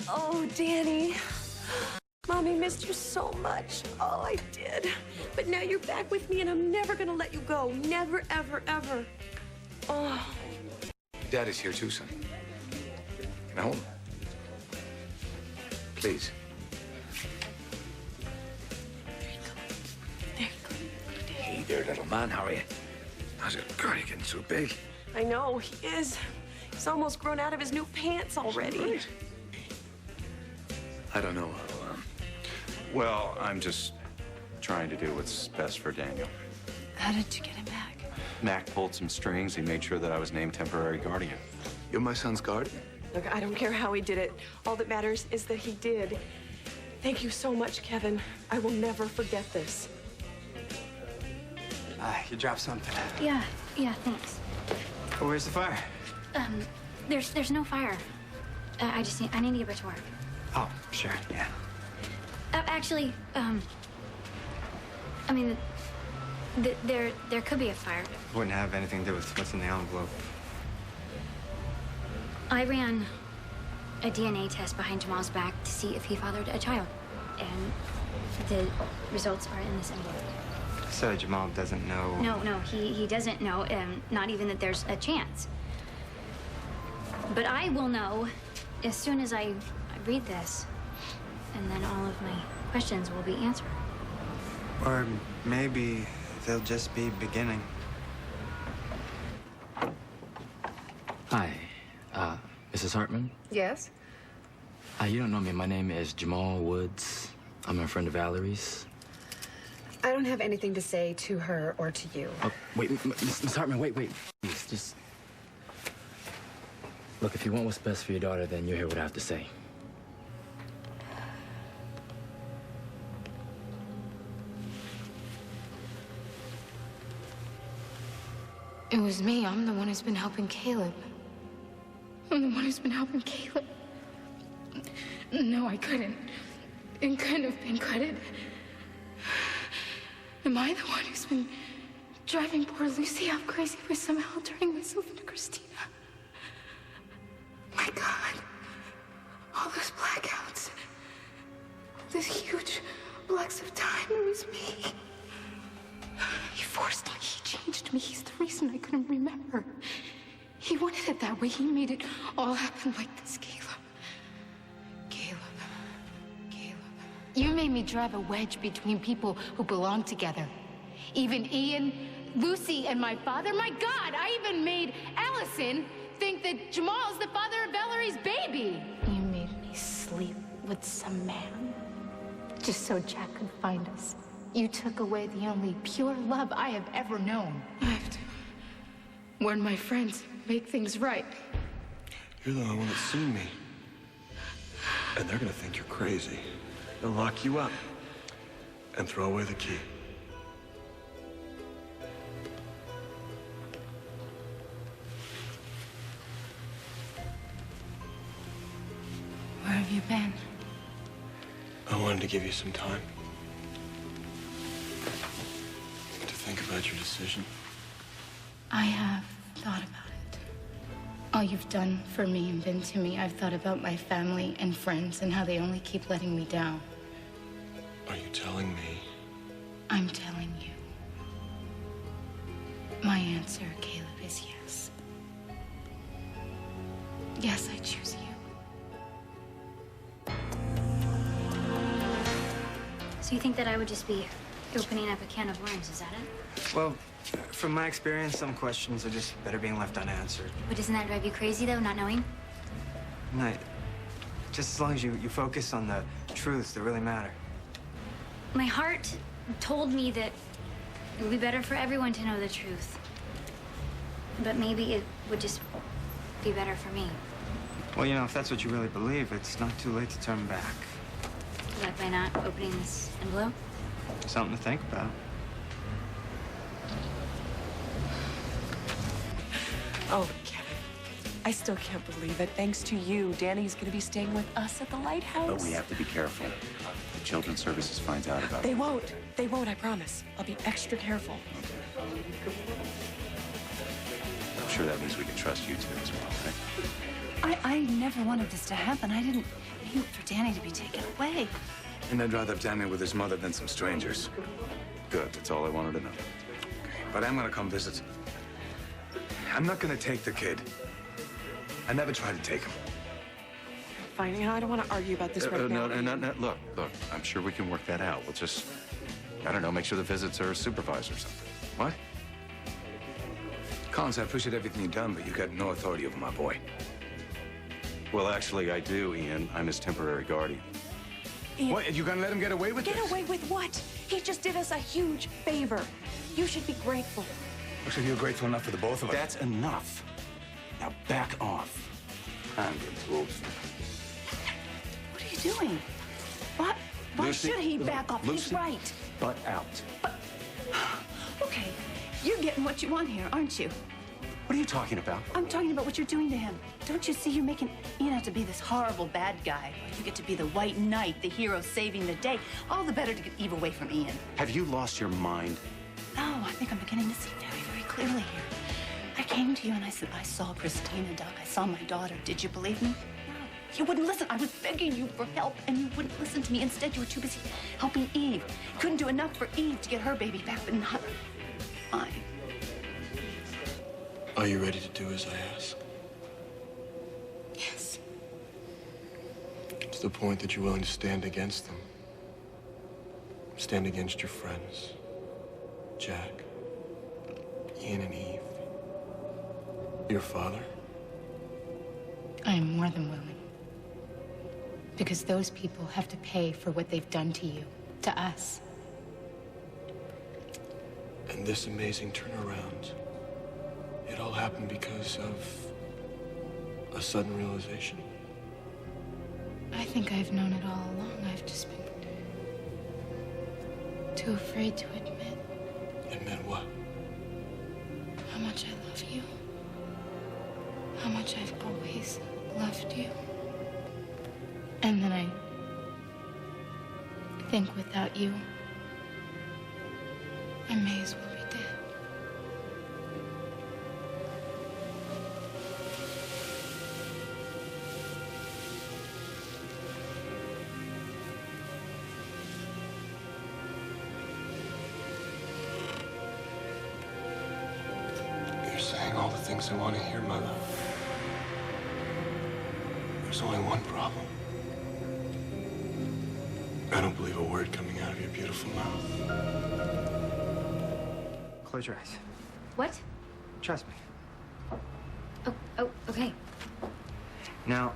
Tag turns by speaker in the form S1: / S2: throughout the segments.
S1: Oh, Danny. Mommy missed you so much. Oh, I did. But now you're back with me, and I'm never gonna let you go. Never, ever, ever. Oh.
S2: Daddy's here too, son. Can I hold him? Please.
S1: There you go. There you go.
S2: Hey there, little man. How are you? How's it? God, you're getting so big.
S1: I know, he is. He's almost grown out of his new pants already.
S2: Right. I don't know.
S3: Well, I'm just trying to do what's best for Daniel.
S4: How did you get him back?
S3: Mac pulled some strings. He made sure that I was named temporary guardian.
S2: You're my son's guardian?
S1: Look, I don't care how he did it. All that matters is that he did. Thank you so much, Kevin. I will never forget this.
S5: You dropped something.
S6: Yeah, thanks.
S5: Oh, where's the fire?
S6: There's no fire. I need to get back to work.
S5: Oh, sure, yeah.
S6: Actually, I mean, there could be a fire.
S5: Wouldn't have anything to do with what's in the envelope.
S6: I ran a DNA test behind Jamal's back to see if he fathered a child, and the results are in this envelope.
S5: So Jamal doesn't know?
S6: No, he doesn't know, not even that there's a chance. But I will know as soon as I read this, and then all of my questions will be answered.
S5: Or maybe they'll just be beginning.
S7: Hi, Mrs. Hartman?
S4: Yes?
S7: You don't know me. My name is Jamal Woods. I'm a friend of Valerie's.
S4: I don't have anything to say to her or to you.
S7: Oh, wait, Miss Hartman, wait. Please, just... Look, if you want what's best for your daughter, then you'll hear what I have to say.
S8: It was me. I'm the one who's been helping Caleb. I'm the one who's been helping Caleb. No, I couldn't. It couldn't have been credit. Am I the one who's been driving poor Lucy up crazy by somehow turning myself into Christina? My God. All those blackouts. These huge blocks of time. It was me. He forced me. He changed me. He's the reason I couldn't remember. He wanted it that way. He made it all happen like this, Caleb. You made me drive a wedge between people who belong together. Even Ian, Lucy, and my father. My God, I even made Alison think that Jamal's the father of Valerie's baby. You made me sleep with some man just so Jack could find us. You took away the only pure love I have ever known. I have to warn my friends, make things right.
S9: You're the only one that's seen me. And they're gonna think you're crazy. They'll lock you up and throw away the key.
S8: Where have you been?
S9: I wanted to give you some time to think about your decision.
S8: I have thought about it. All you've done for me and been to me, I've thought about my family and friends and how they only keep letting me down.
S9: Are you telling me?
S8: I'm telling you. My answer, Caleb, is yes. Yes, I choose you.
S6: So you think that I would just be opening up a can of worms, is that it?
S5: Well, from my experience, some questions are just better being left unanswered.
S6: But doesn't that drive you crazy, though, not knowing?
S5: No, just as long as you focus on the truths that really matter.
S6: My heart told me that it would be better for everyone to know the truth. But maybe it would just be better for me.
S5: Well, you know, if that's what you really believe, it's not too late to turn back.
S6: Like by not opening this envelope?
S5: Something to think about.
S1: Oh, Kevin, I still can't believe it. Thanks to you, Danny's gonna be staying with us at the lighthouse.
S3: But we have to be careful. The Children's Services finds out about it.
S1: They won't. They won't, I promise. I'll be extra careful.
S3: I'm sure that means we can trust you two as well, right?
S4: I never wanted this to happen. I didn't
S10: mean for Danny to be taken away?
S2: And I'd rather have Danny with his mother than some strangers.
S3: Good, that's all I wanted to know.
S2: But I'm gonna come visit. I'm not gonna take the kid. I never tried to take him.
S1: Fine, you know, I don't want to argue about this right now.
S3: No, look, I'm sure we can work that out. We'll just, I don't know, make sure the visits are supervised or something. What?
S2: Collins, I appreciate everything you've done, but you got no authority over my boy.
S3: Well, actually, I do, Ian. I'm his temporary guardian.
S1: Ian,
S2: What, you gonna let him get away with this?
S1: get away with what? He just did us a huge favor. You should be grateful.
S2: Looks like you're grateful enough for the both of us.
S3: That's enough. Now back off.
S2: I'm good, wolves.
S10: What are you doing? What? Why
S3: Lucy,
S10: should he back off?
S3: Lucy,
S10: He's right.
S3: Butt out.
S10: Okay, you're getting what you want here, aren't you?
S3: What are you talking about?
S10: I'm talking about what you're doing to him. Don't you see you're making Ian out to be this horrible bad guy? You get to be the white knight, the hero saving the day. All the better to get Eve away from Ian.
S3: Have you lost your mind?
S10: No, I think I'm beginning to see very, very clearly here. I came to you and I said, I saw Christina, Doug. I saw my daughter. Did you believe me? No. You wouldn't listen. I was begging you for help and you wouldn't listen to me. Instead, you were too busy helping Eve. Couldn't do enough for Eve to get her baby back, but not mine.
S9: Are you ready to do as I ask?
S10: Yes.
S9: To the point that you're willing to stand against them. Stand against your friends. Jack, Ian and Eve. Your father.
S8: I am more than willing. Because those people have to pay for what they've done to you, to us.
S9: And this amazing turnaround, it all happened because of a sudden realization.
S8: I think I've known it all along. I've just been too afraid to admit
S9: Admit what?
S8: how much I love you. How much I've always loved you. And then I think without you, I may as well be dead.
S9: You're saying all the things I want to hear, my love. There's only one problem. I don't believe a word coming out of your beautiful mouth.
S5: Close your eyes.
S6: What?
S5: Trust me.
S6: Oh, okay.
S5: Now,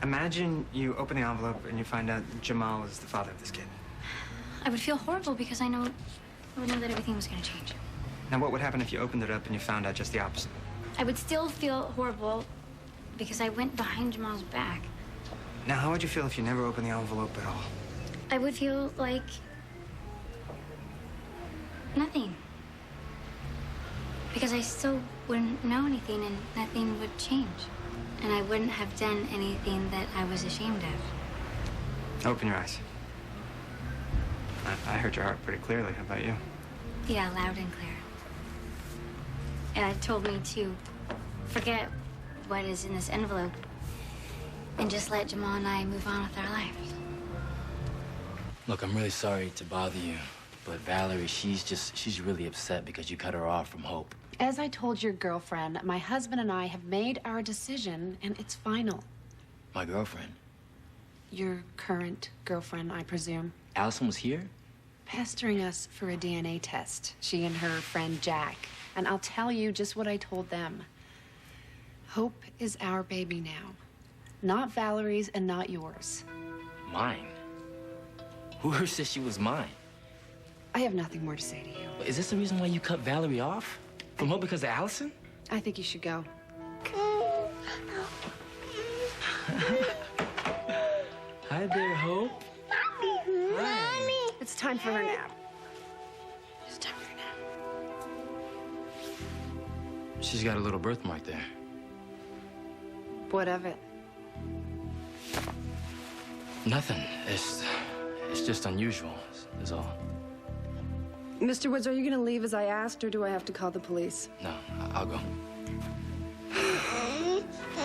S5: imagine you open the envelope and you find out Jamal is the father of this kid.
S6: I would feel horrible because I would know that everything was going to change.
S5: Now, what would happen if you opened it up and you found out just the opposite?
S6: I would still feel horrible because I went behind Jamal's back.
S5: Now, how would you feel if you never opened the envelope at all?
S6: I would feel like nothing. Because I still wouldn't know anything and nothing would change. And I wouldn't have done anything that I was ashamed of.
S5: Open your eyes. I heard your heart pretty clearly. How about you?
S6: Yeah, loud and clear. And it told me to forget what is in this envelope and just let Jamal and I move on with our lives.
S7: Look, I'm really sorry to bother you, but Valerie, she's really upset because you cut her off from Hope.
S4: As I told your girlfriend, my husband and I have made our decision, and it's final.
S7: My girlfriend?
S4: Your current girlfriend, I presume.
S7: Alison was here?
S4: Pestering us for a DNA test, she and her friend Jack. And I'll tell you just what I told them. Hope is our baby now. Not Valerie's and not yours.
S7: Mine? Who said she was mine?
S4: I have nothing more to say to you.
S7: Is this the reason why you cut Valerie off? From Hope because of Alison?
S4: I think you should go.
S7: Hi there, Hope.
S4: Hi. It's time for her nap. It's time for her nap.
S7: She's got a little birthmark there.
S4: What of it?
S7: Nothing. It's just unusual, is all.
S1: Mr. Woods, are you going to leave as I asked, or do I have to call the police?
S7: No, I'll go.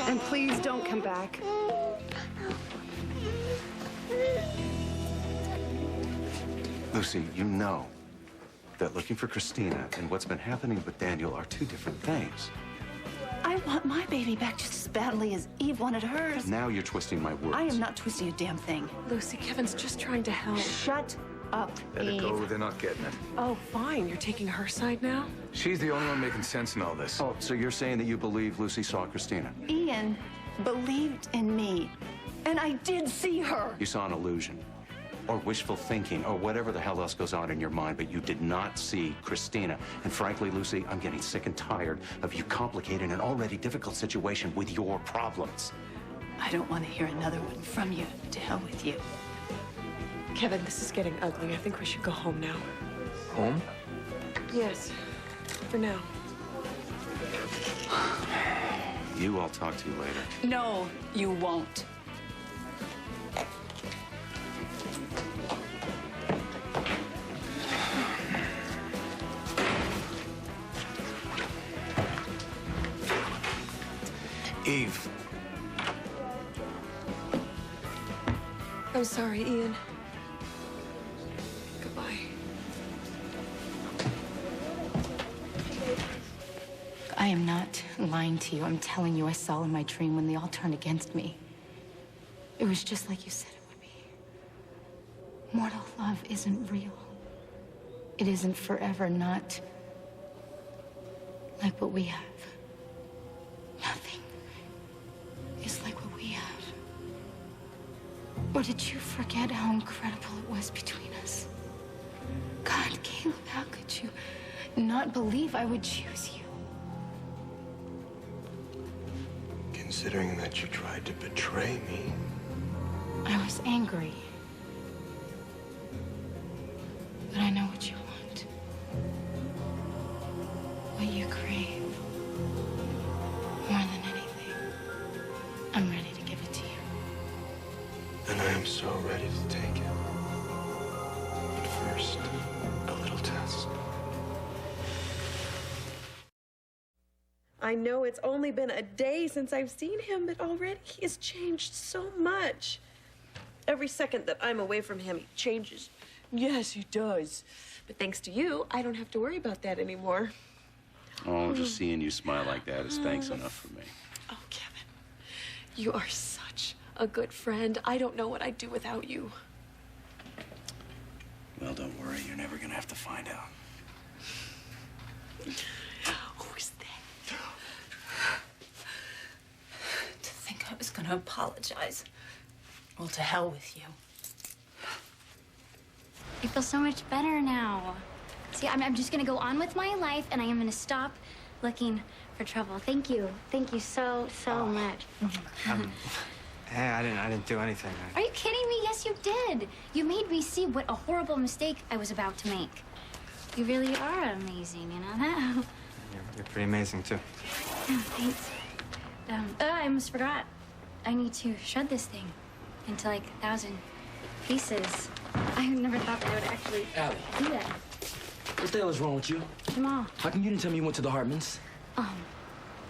S1: And please don't come back.
S3: Lucy, you know that looking for Christina and what's been happening with Daniel are two different things.
S10: I want my baby back just as badly as Eve wanted hers.
S3: Now you're twisting my words.
S10: I am not twisting a damn thing.
S1: Lucy, Kevin's just trying to help.
S10: Shut up,
S2: Let it
S10: Eve.
S2: go. They're not getting it.
S1: Oh, fine. You're taking her side now?
S2: She's the only one making sense in all this.
S3: Oh, so you're saying that you believe Lucy saw Christina?
S10: Ian believed in me, and I did see her.
S3: You saw an illusion, or wishful thinking, or whatever the hell else goes on in your mind, but you did not see Christina. And frankly, Lucy, I'm getting sick and tired of you complicating an already difficult situation with your problems.
S10: I don't want to hear another one from you. To hell with you.
S1: Kevin, this is getting ugly. I think we should go home now.
S2: Home?
S1: Yes, for now.
S3: You, I'll talk to you later.
S10: No, you won't.
S2: Eve.
S1: I'm sorry, Ian. Goodbye.
S10: I am not lying to you. I'm telling you, I saw in my dream when they all turned against me. It was just like you said it would be. Mortal love isn't real. It isn't forever, not like what we have. Nothing is like what we have. Or did you forget how incredible it was between us? God, Caleb, how could you not believe I would choose you?
S9: Considering that you tried to betray me.
S10: I was angry. But I know what you want. What you crave. More than anything. I'm ready to give it to you.
S9: And I am so ready to take it. But first, a little test.
S1: I know it's only been a day since I've seen him, but already he has changed so much. Every second that I'm away from him, he changes. Yes, he does. But thanks to you, I don't have to worry about that anymore.
S3: Oh, just seeing you smile like that is thanks enough for me.
S1: Oh, Kevin, you are such a good friend. I don't know what I'd do without you.
S3: Well, don't worry. You're never gonna have to find out.
S1: Who's that?
S10: To think I was gonna apologize. Well, to hell with you.
S6: I feel so much better now. See, I'm just gonna go on with my life, and I am gonna stop looking for trouble. Thank you. Thank you so much.
S5: Hey, I didn't do anything.
S6: Are you kidding me? Yes, you did. You made me see what a horrible mistake I was about to make. You really are amazing, you know that?
S5: You're pretty amazing, too.
S6: Oh, thanks. I almost forgot. I need to shred this thing into like 1,000 pieces. I never thought that I would actually
S7: Allie.
S6: do that.
S7: What the hell is wrong with you?
S6: Jamal,
S7: How come you didn't tell me you went to the Hartmans?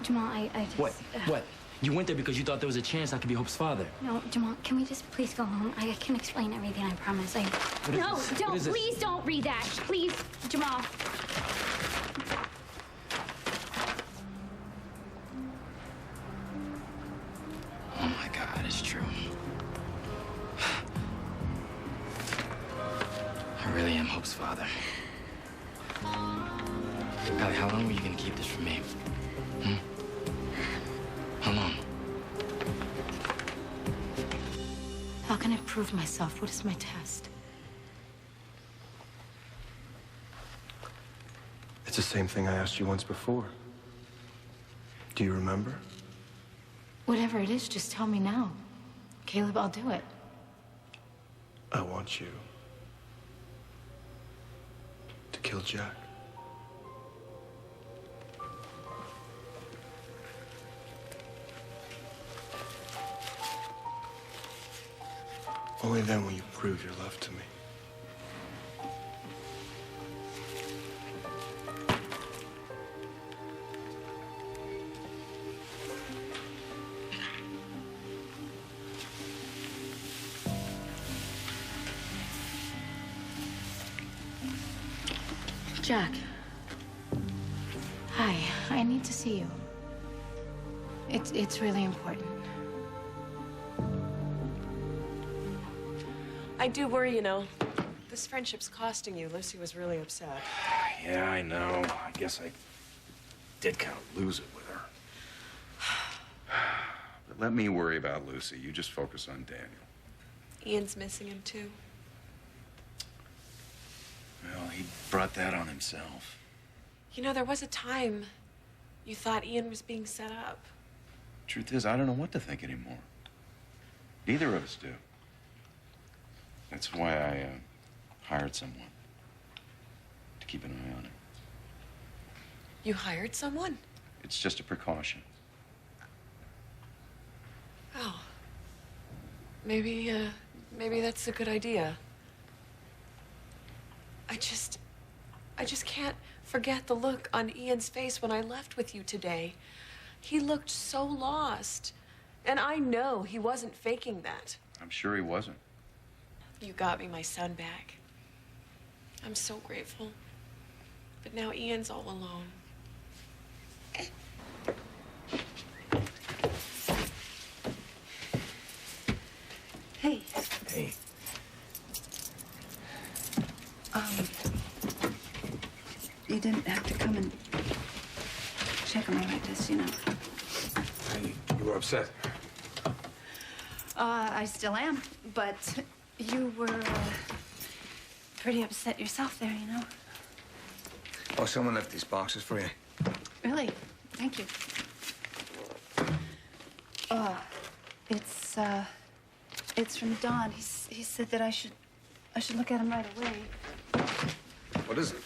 S6: Jamal, I just...
S7: What? What? You went there because you thought there was a chance I could be Hope's father.
S6: No, Jamal, can we just please go home? I can explain everything, I promise.
S7: What is
S6: No,
S7: this?
S6: don't.
S7: What is this?
S6: Please don't read that. Please, Jamal.
S7: Oh my God, it's true. I really am Hope's father. Allie, how long were you gonna keep this from me? How long?
S10: How can I prove myself? What is my test?
S9: It's the same thing I asked you once before. Do you remember?
S10: Whatever it is, just tell me now. Caleb, I'll do it.
S9: I want you to kill Jack. Only then will you prove your love to me.
S4: Jack.
S8: Hi, I need to see you. It's really important.
S1: I do worry, you know. This friendship's costing you. Lucy was really upset.
S2: Yeah, I know. I guess I did kind of lose it with her.
S3: But let me worry about Lucy. You just focus on Daniel.
S1: Ian's missing him, too.
S3: Well, he brought that on himself.
S1: You know, there was a time you thought Ian was being set up.
S3: Truth is, I don't know what to think anymore. Neither of us do. That's why I hired someone to keep an eye on him.
S1: You hired someone?
S3: It's just a precaution.
S1: Oh. Maybe that's a good idea. I just can't forget the look on Ian's face when I left with you today. He looked so lost. And I know he wasn't faking that.
S3: I'm sure he wasn't.
S1: You got me my son back. I'm so grateful. But now Ian's all alone.
S10: Hey.
S2: Hey.
S10: You didn't have to come and check on me like this, you know.
S2: You were upset.
S10: I still am, but you were pretty upset yourself there, you know.
S2: Oh, someone left these boxes for you.
S10: Really? Thank you. It's from Don. He said that I should look at him right away.
S2: What is it?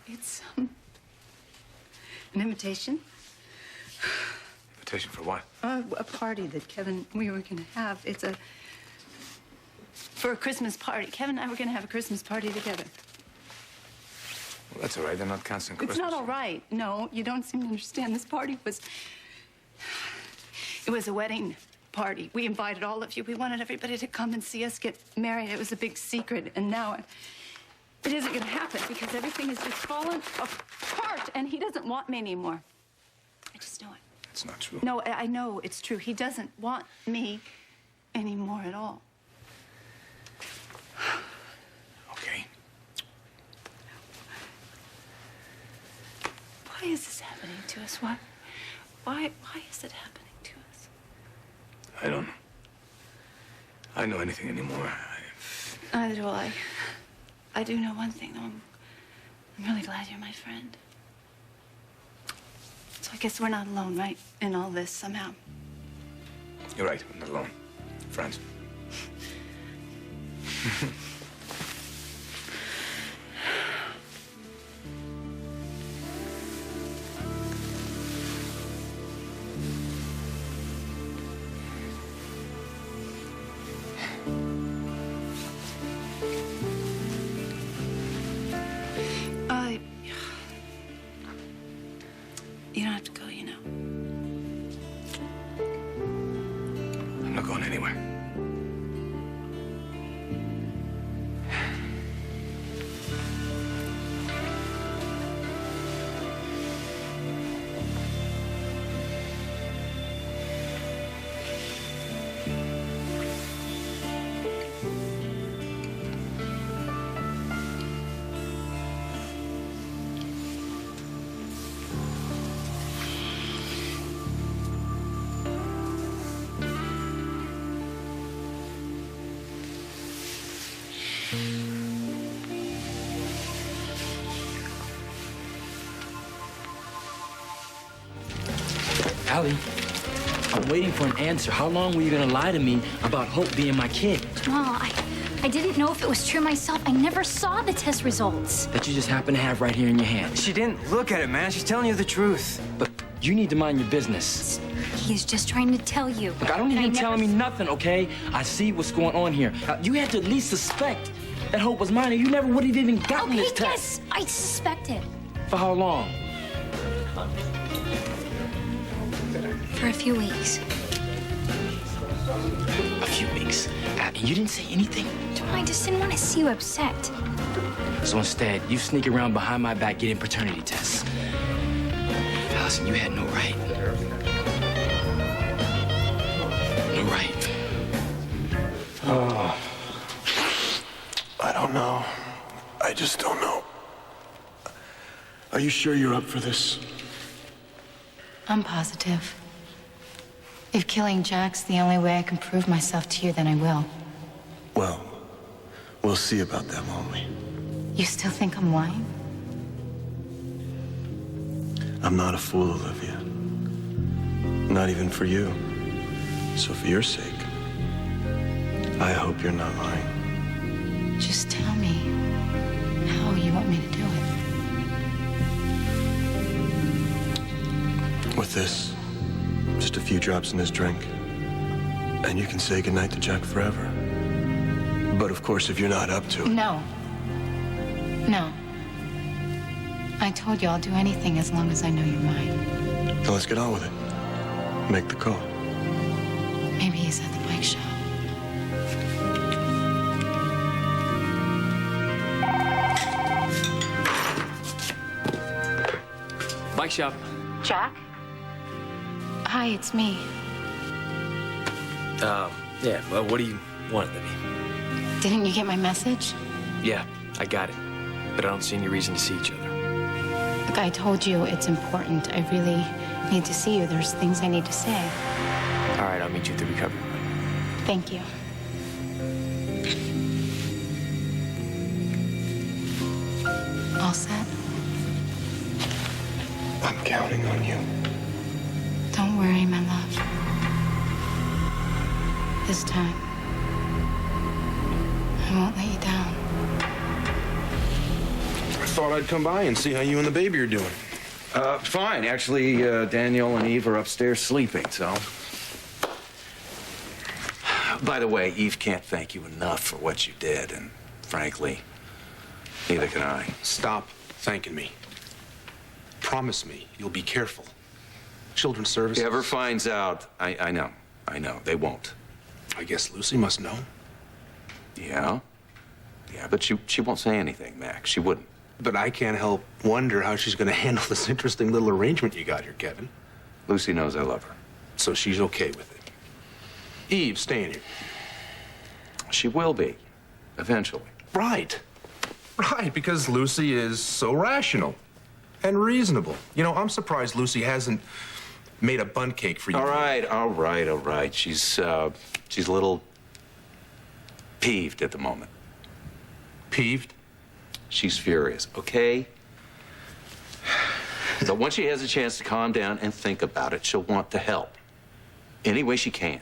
S10: It's an invitation.
S2: Invitation for what?
S10: A party that Kevin we were gonna have. It's for a Christmas party. Kevin and I were gonna have a Christmas party together.
S2: Well, that's all right. They're not canceling Christmas.
S10: It's not all right. No, you don't seem to understand. This party was... It was a wedding party. We invited all of you. We wanted everybody to come and see us get married. It was a big secret, and now it isn't going to happen because everything has just fallen apart, and he doesn't want me anymore. I just know it.
S2: It's not true.
S10: No, I know it's true. He doesn't want me anymore at all.
S2: Okay.
S10: Why is this happening to us? Why is it happening to us?
S2: I don't know. I know anything anymore.
S10: Neither do I. I do know one thing, though. I'm really glad you're my friend. So I guess we're not alone, right? In all this, somehow.
S2: You're right. I'm not alone. Friends.
S10: You don't have to go, you know.
S2: I'm not going anywhere.
S7: Allie, I'm waiting for an answer. How long were you gonna lie to me about Hope being my kid?
S6: Jamal, I didn't know if it was true myself. I never saw the test results.
S7: That you just happen to have right here in your hand.
S5: She didn't look at it, man. She's telling you the truth.
S7: But you need to mind your business.
S6: He is just trying to tell you.
S7: Look, I don't need you telling me nothing, okay? I see what's going on here. You had to at least suspect that Hope was mine, and you never would have even gotten this test.
S6: Yes, I suspected.
S7: For how long?
S6: For a few weeks.
S7: A few weeks. And you didn't say anything?
S6: Jamal, I just didn't want to see you upset.
S7: So instead, you sneak around behind my back getting paternity tests. Alison, you had no right. No right.
S9: Oh. I don't know. I just don't know. Are you sure you're up for this?
S8: I'm positive. If killing Jack's the only way I can prove myself to you, then I will.
S9: Well, we'll see about that, won't we?
S8: You still think I'm lying?
S9: I'm not a fool, Olivia. Not even for you. So for your sake, I hope you're not lying.
S8: Just tell me how you want me to do it.
S9: With this, just a few drops in his drink, and you can say goodnight to Jack forever. But of course, if you're not up to it...
S8: No. No. I told you I'll do anything as long as I know you're mine.
S9: Then let's get on with it. Make the call.
S8: Maybe he's at the bike shop.
S7: Bike shop.
S8: Jack? Hi, it's me.
S11: Yeah, well, what do you want, Libby?
S8: Didn't you get my message?
S11: Yeah, I got it. But I don't see any reason to see each other.
S8: Look, I told you it's important. I really need to see you. There's things I need to say.
S11: All right, I'll meet you at the recovery room.
S8: Thank you. All set?
S9: I'm counting on you.
S8: Don't worry, my love. This time, I won't let you down.
S2: I thought I'd come by and see how you and the baby are doing.
S3: Fine. Actually, Daniel and Eve are upstairs sleeping, so... By the way, Eve can't thank you enough for what you did, and frankly, neither can I.
S2: Stop thanking me. Promise me you'll be careful. Children's Services...
S3: If he ever finds out, I know, they won't.
S2: I guess Lucy must know.
S3: Yeah? Yeah, but she won't say anything, Max. She wouldn't.
S2: But I can't help wonder how she's going to handle this interesting little arrangement you got here, Kevin.
S3: Lucy knows I love her.
S2: So she's okay with it. Eve's staying here.
S3: She will be, eventually.
S2: Right. Right, because Lucy is so rational and reasonable. You know, I'm surprised Lucy hasn't made a bun cake for you.
S3: All right. She's a little peeved at the moment.
S2: Peeved?
S3: She's furious, okay? So once she has a chance to calm down and think about it, she'll want to help any way she can.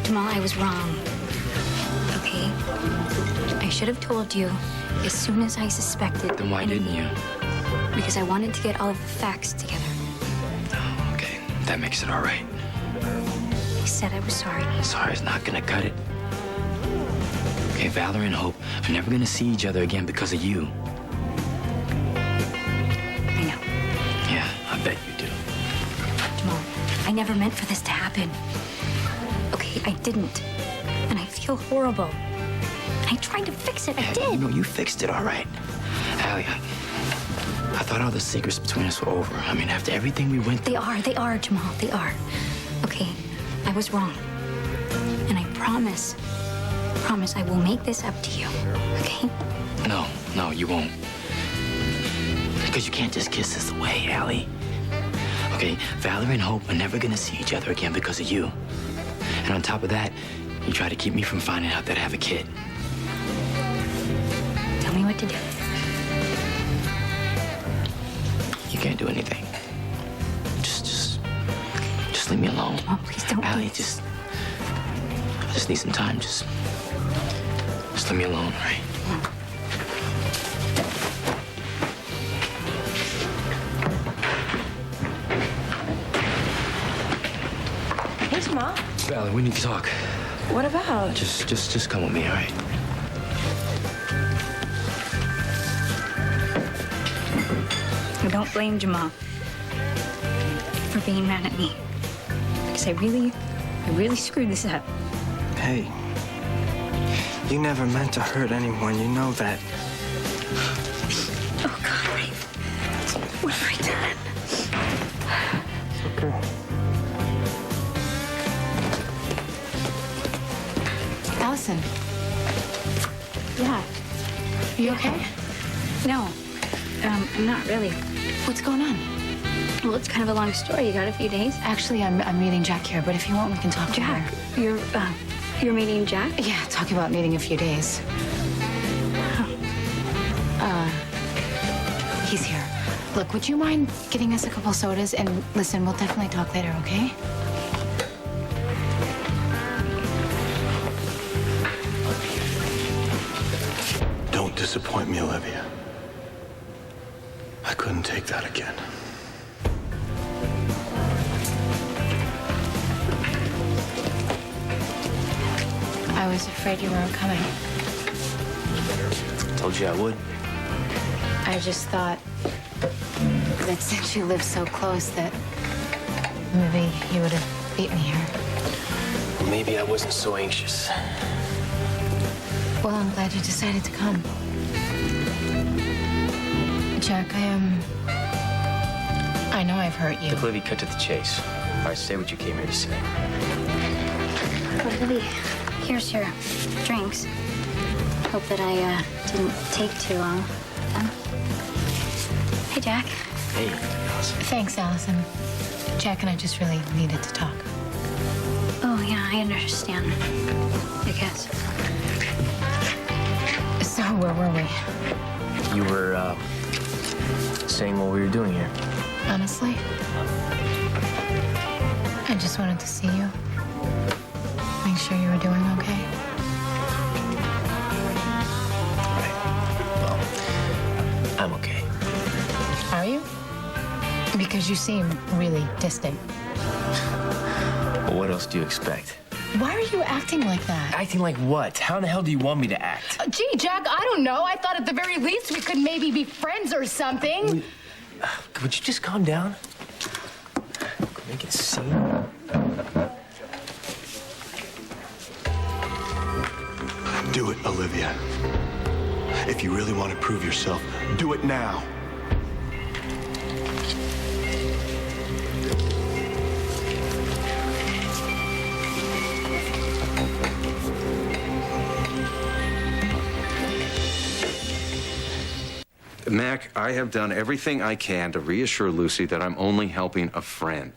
S6: Jamal, I was wrong. Okay? I should have told you as soon as I suspected.
S7: Then why didn't you?
S6: Because I wanted to get all of the facts together.
S7: Oh, okay. That makes it all right.
S6: I said I was sorry.
S7: Sorry's not gonna cut it. Okay, Valerie and Hope are never gonna see each other again because of you.
S6: I know.
S7: Yeah, I bet you do.
S6: Jamal, I never meant for this to happen. Okay, I didn't. And I feel horrible. I tried to fix it. I did.
S7: No, you fixed it, all right. Allie, I thought all the secrets between us were over. I mean, after everything we went through...
S6: They are, Jamal. They are. Okay, I was wrong. And I promise I will make this up to you, okay?
S7: No, you won't. Because you can't just kiss this away, Allie. Okay, okay? Valerie and Hope are never gonna see each other again because of you. And on top of that, you try to keep me from finding out that I have a kid.
S6: Tell me what to do.
S7: You can't do anything. Just leave me alone.
S6: Oh, please don't.
S7: Allie, I just need some time. Just leave me alone, right?
S1: Hey, Jamal.
S7: Valerie, we need to talk.
S1: What about?
S7: Just come with me, all right?
S6: Don't blame Jamal for being mad at me. Because I really screwed this up.
S5: Hey, you never meant to hurt anyone. You know that.
S6: Oh, God, Rafe. What have I done?
S5: Okay.
S8: Alison.
S6: Yeah.
S8: Are you okay?
S6: No, not really.
S8: What's going on?
S6: Well, it's kind of a long story. You got a few days?
S8: Actually, I'm meeting Jack here, but if you want, we can talk
S6: Jack,
S8: later.
S6: you're meeting Jack?
S8: Yeah, talking about meeting a few days. He's here. Look, would you mind getting us a couple sodas? And listen, we'll definitely talk later, okay?
S9: Don't disappoint me, Olivia. I couldn't take that again.
S8: I was afraid you weren't coming.
S7: Told you I would.
S8: I just thought that since you live so close that maybe you would have beat me here.
S11: Maybe I wasn't so anxious.
S8: Well, I'm glad you decided to come. Jack, I know I've hurt you.
S11: To clearly cut to the chase. All right, say what you came here to say.
S6: Well, Lily, here's your drinks. Hope that I didn't take too long. Hey, Jack.
S11: Hey, Alison.
S8: Thanks, Allison. Jack and I just really needed to talk.
S6: Oh, yeah, I understand. I guess.
S8: So, where were we?
S11: You were, saying what we were doing here.
S8: Honestly, I just wanted to see you. Make sure you were doing okay.
S11: Well, I'm okay.
S8: Are you? Because you seem really distant.
S11: Well, what else do you expect?
S8: Why are you acting like that?
S11: Acting like what? How in the hell do you want me to act?
S8: Gee, Jack, I don't know. I thought at the very least we could maybe be friends or something.
S11: Would you just calm down? Make it a scene.
S9: Do it, Olivia. If you really want to prove yourself, do it now.
S3: Mac, I have done everything I can to reassure Lucy that I'm only helping a friend.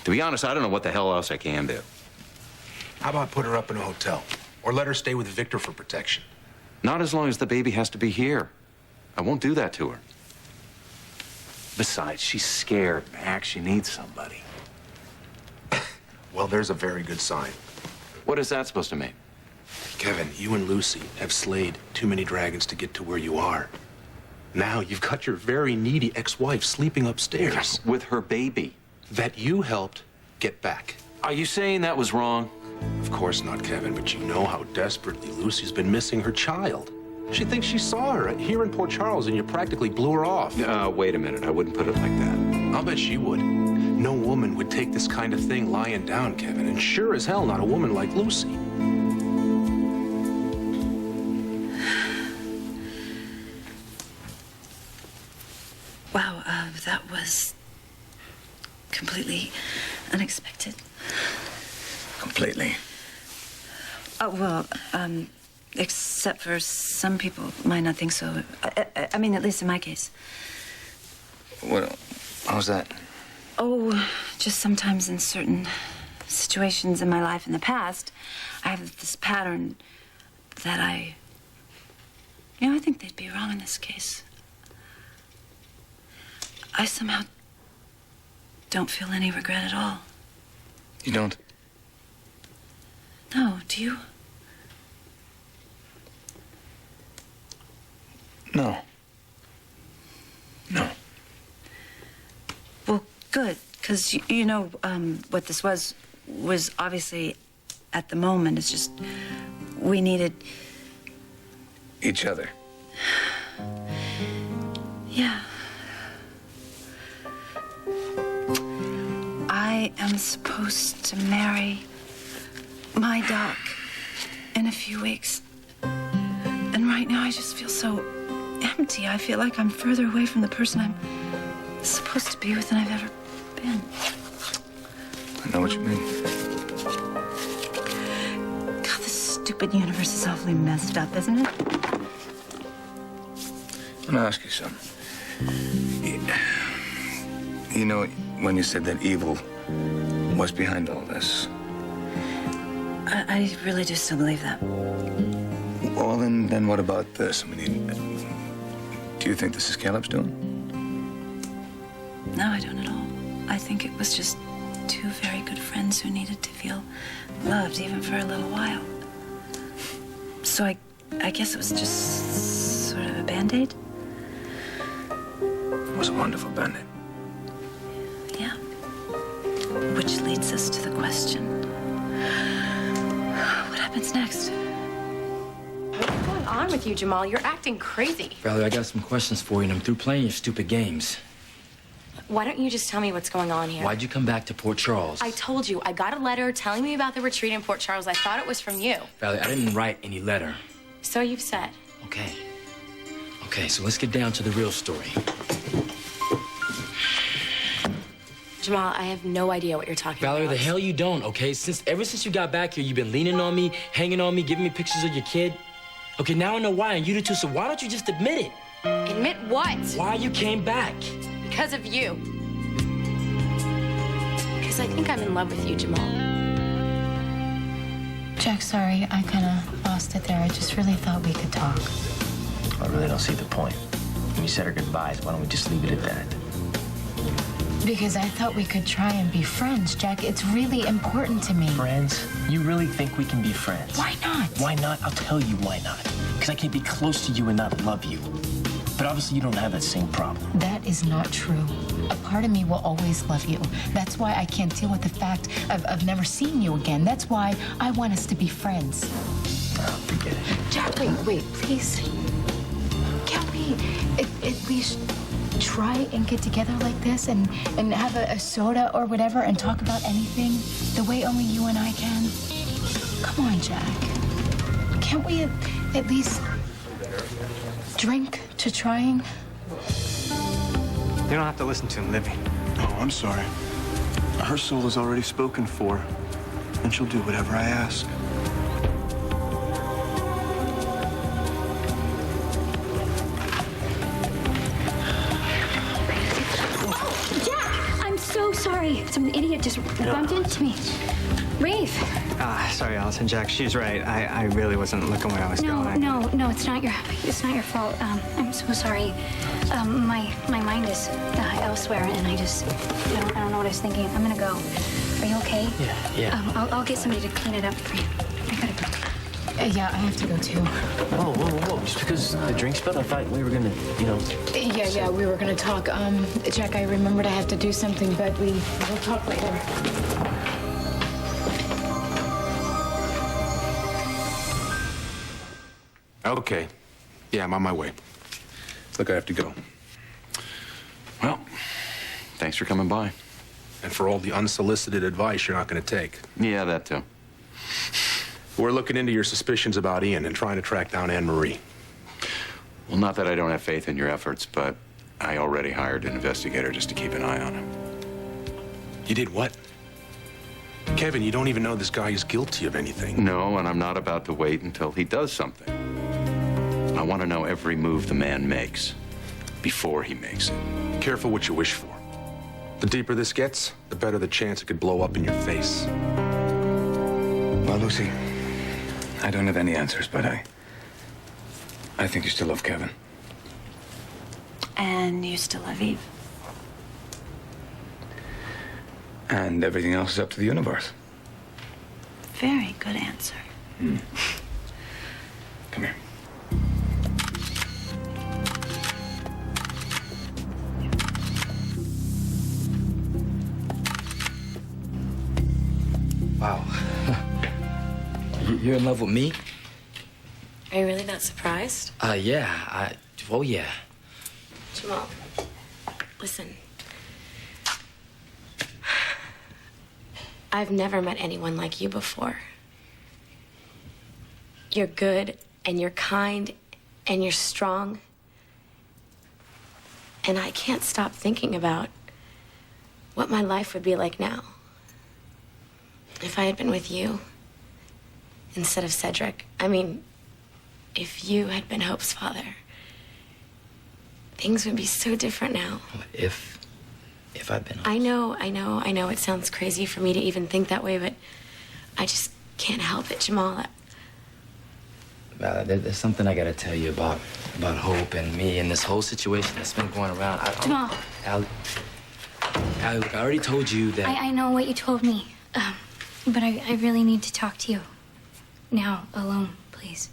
S3: To be honest, I don't know what the hell else I can do.
S2: How about put her up in a hotel? Or let her stay with Victor for protection?
S3: Not as long as the baby has to be here. I won't do that to her. Besides, she's scared, Mac. She needs somebody.
S2: Well, there's a very good sign.
S3: What is that supposed to mean?
S2: Kevin, you and Lucy have slayed too many dragons to get to where you are. Now you've got your very needy ex-wife sleeping upstairs.
S3: With her baby.
S2: That you helped get back.
S3: Are you saying that was wrong?
S2: Of course not, Kevin, but you know how desperately Lucy's been missing her child. She thinks she saw her here in Port Charles, and you practically blew her off.
S3: Wait a minute. I wouldn't put it like that.
S2: I'll bet she would. No woman would take this kind of thing lying down, Kevin, and sure as hell not a woman like Lucy.
S12: Wow, that was completely unexpected.
S11: Completely.
S12: Oh, well, except for some people might not think so. I mean, at least in my case.
S11: Well,
S13: How's that?
S12: Oh, just sometimes in certain situations in my life in the past, I have this pattern that I think they'd be wrong in this case. I somehow don't feel any regret at all.
S13: You don't?
S12: No, do you?
S13: No. No.
S12: Well, good, because you know what this was obviously at the moment, it's just we needed
S13: Each other.
S12: Yeah. I am supposed to marry my doc in a few weeks. And right now I just feel so empty. I feel like I'm further away from the person I'm supposed to be with than I've ever been.
S13: I know what you mean.
S12: God, this stupid universe is awfully messed up, isn't it?
S13: Let me ask you something. You know, when you said that evil was behind all this.
S12: I really do still believe that.
S13: Well, then what about this? I mean, do you think this is Caleb's doing?
S12: No, I don't at all. I think it was just two very good friends who needed to feel loved, even for a little while. So I guess it was just sort of a Band-Aid?
S13: It was a wonderful Band-Aid.
S12: Yeah. Which leads us to the question. What happens next?
S14: What's going on with you, Jamal? You're acting crazy.
S7: Valerie, I got some questions for you, and I'm through playing your stupid games.
S14: Why don't you just tell me what's going on here?
S7: Why'd you come back to Port Charles?
S14: I told you. I got a letter telling me about the retreat in Port Charles. I thought it was from you.
S7: Valerie, I didn't write any letter.
S14: So you've said.
S7: Okay. Okay, so let's get down to the real story.
S14: Jamal, I have no idea what you're talking
S7: Valerie,
S14: about.
S7: the hell you don't, okay? Ever since you got back here, you've been leaning on me, hanging on me, giving me pictures of your kid. Okay, now I know why, and you do too, so why don't you just admit it?
S14: Admit what?
S7: Why you came back?
S14: Because of you. Because I think I'm in love with you, Jamal.
S10: Jack, sorry, I kind of lost it there. I just really thought we could talk.
S11: I really don't see the point. When you said our goodbyes, why don't we just leave it at that?
S10: Because I thought we could try and be friends, Jack. It's really important to me.
S11: Friends? You really think we can be friends?
S10: Why not?
S11: Why not? I'll tell you why not. Because I can't be close to you and not love you. But obviously you don't have that same problem.
S10: That is not true. A part of me will always love you. That's why I can't deal with the fact of never seeing you again. That's why I want us to be friends.
S11: Oh, forget it.
S10: Jack, wait, please. Can't we at least try and get together like this and have a soda or whatever and talk about anything the way only you and I can? Come on, Jack. Can't we at least drink to trying?
S5: You don't have to listen to him, Livy.
S9: Oh, I'm sorry. Her soul is already spoken for, and she'll do whatever I ask.
S6: So sorry. Some idiot just bumped into me. Rafe.
S5: Sorry, Alison. Jack, she's right. I really wasn't looking where I was going.
S6: No, it's not your fault. I'm so sorry. My mind is elsewhere, and I don't know what I was thinking. I'm gonna go. Are you okay?
S11: Yeah.
S6: I'll get somebody to clean it up for you. I gotta go.
S10: Yeah, I have to go too.
S11: Whoa. Just because the drink spilled, I thought we were gonna,
S10: Yeah, we were gonna talk. Jack, I remembered I have to do something, but we'll talk later.
S2: Okay. Yeah, I'm on my way. Look, I have to go.
S3: Well, thanks for coming by.
S2: And for all the unsolicited advice you're not going to take.
S3: Yeah, that too.
S2: We're looking into your suspicions about Ian and trying to track down Anne-Marie.
S3: Well, not that I don't have faith in your efforts, but I already hired an investigator just to keep an eye on him.
S2: You did what? Kevin, you don't even know this guy is guilty of anything.
S3: No, and I'm not about to wait until he does something. I want to know every move the man makes before he makes it.
S2: Careful what you wish for. The deeper this gets, the better the chance it could blow up in your face.
S13: Well, Lucy, I don't have any answers, but I think you still love Kevin.
S12: And you still love Eve.
S13: And everything else is up to the universe.
S12: Very good answer.
S13: Come here.
S7: Wow. You're in love with me?
S14: Are you really not surprised?
S7: Yeah. Oh, yeah.
S14: Jamal, listen. I've never met anyone like you before. You're good, and you're kind, and you're strong. And I can't stop thinking about what my life would be like now if I had been with you instead of Cedric. I mean, if you had been Hope's father, things would be so different now.
S7: If I'd been...
S14: I know. It sounds crazy for me to even think that way, but I just can't help it, Jamal.
S7: There's something I gotta tell you about Hope and me and this whole situation that's been going around.
S6: Jamal.
S7: Allie, look, I already told you that...
S6: I know what you told me, but I really need to talk to you. Now, alone, please.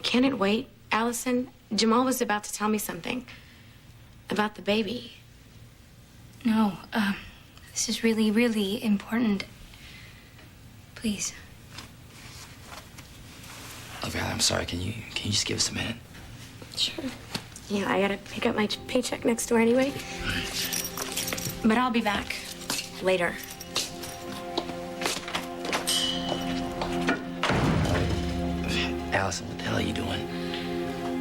S14: Can it wait? Alison, Jamal was about to tell me something about the baby.
S6: No, this is really, really important. Please.
S7: Look, Allie, I'm sorry. Can you just give us a minute?
S14: Sure. Yeah, I gotta pick up my paycheck next door anyway. But I'll be back later.
S7: Alison, what the hell are you doing?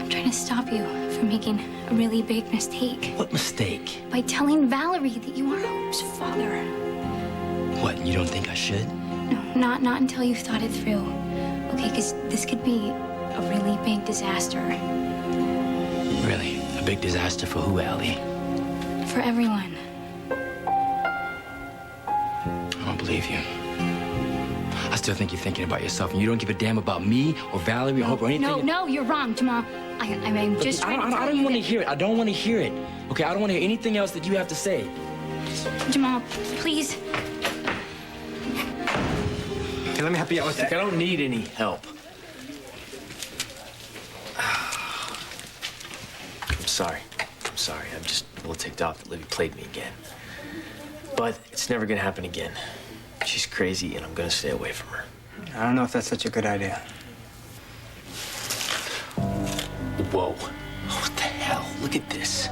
S6: I'm trying to stop you from making a really big mistake.
S7: What mistake?
S6: By telling Valerie that you are Hope's father.
S7: What, you don't think I should?
S6: No, not until you've thought it through. Okay, because this could be a really big disaster.
S7: Really? A big disaster for who, Allie?
S6: For everyone.
S7: I don't believe you. I still think you're thinking about yourself, and you don't give a damn about me or Valerie or Hope or anything.
S6: No, you're wrong, Jamal. I'm just trying to tell you.
S7: I don't want to hear it. I don't want to hear it. Okay, I don't want to hear anything else that you have to say.
S6: Jamal, please.
S5: Hey, let me help you out with that.
S11: I don't need any help. I'm sorry. I'm just a little ticked off that Libby played me again. But it's never gonna happen again. She's crazy, and I'm gonna stay away from her.
S5: I don't know if that's such a good idea.
S11: Whoa. What the hell? Look at this.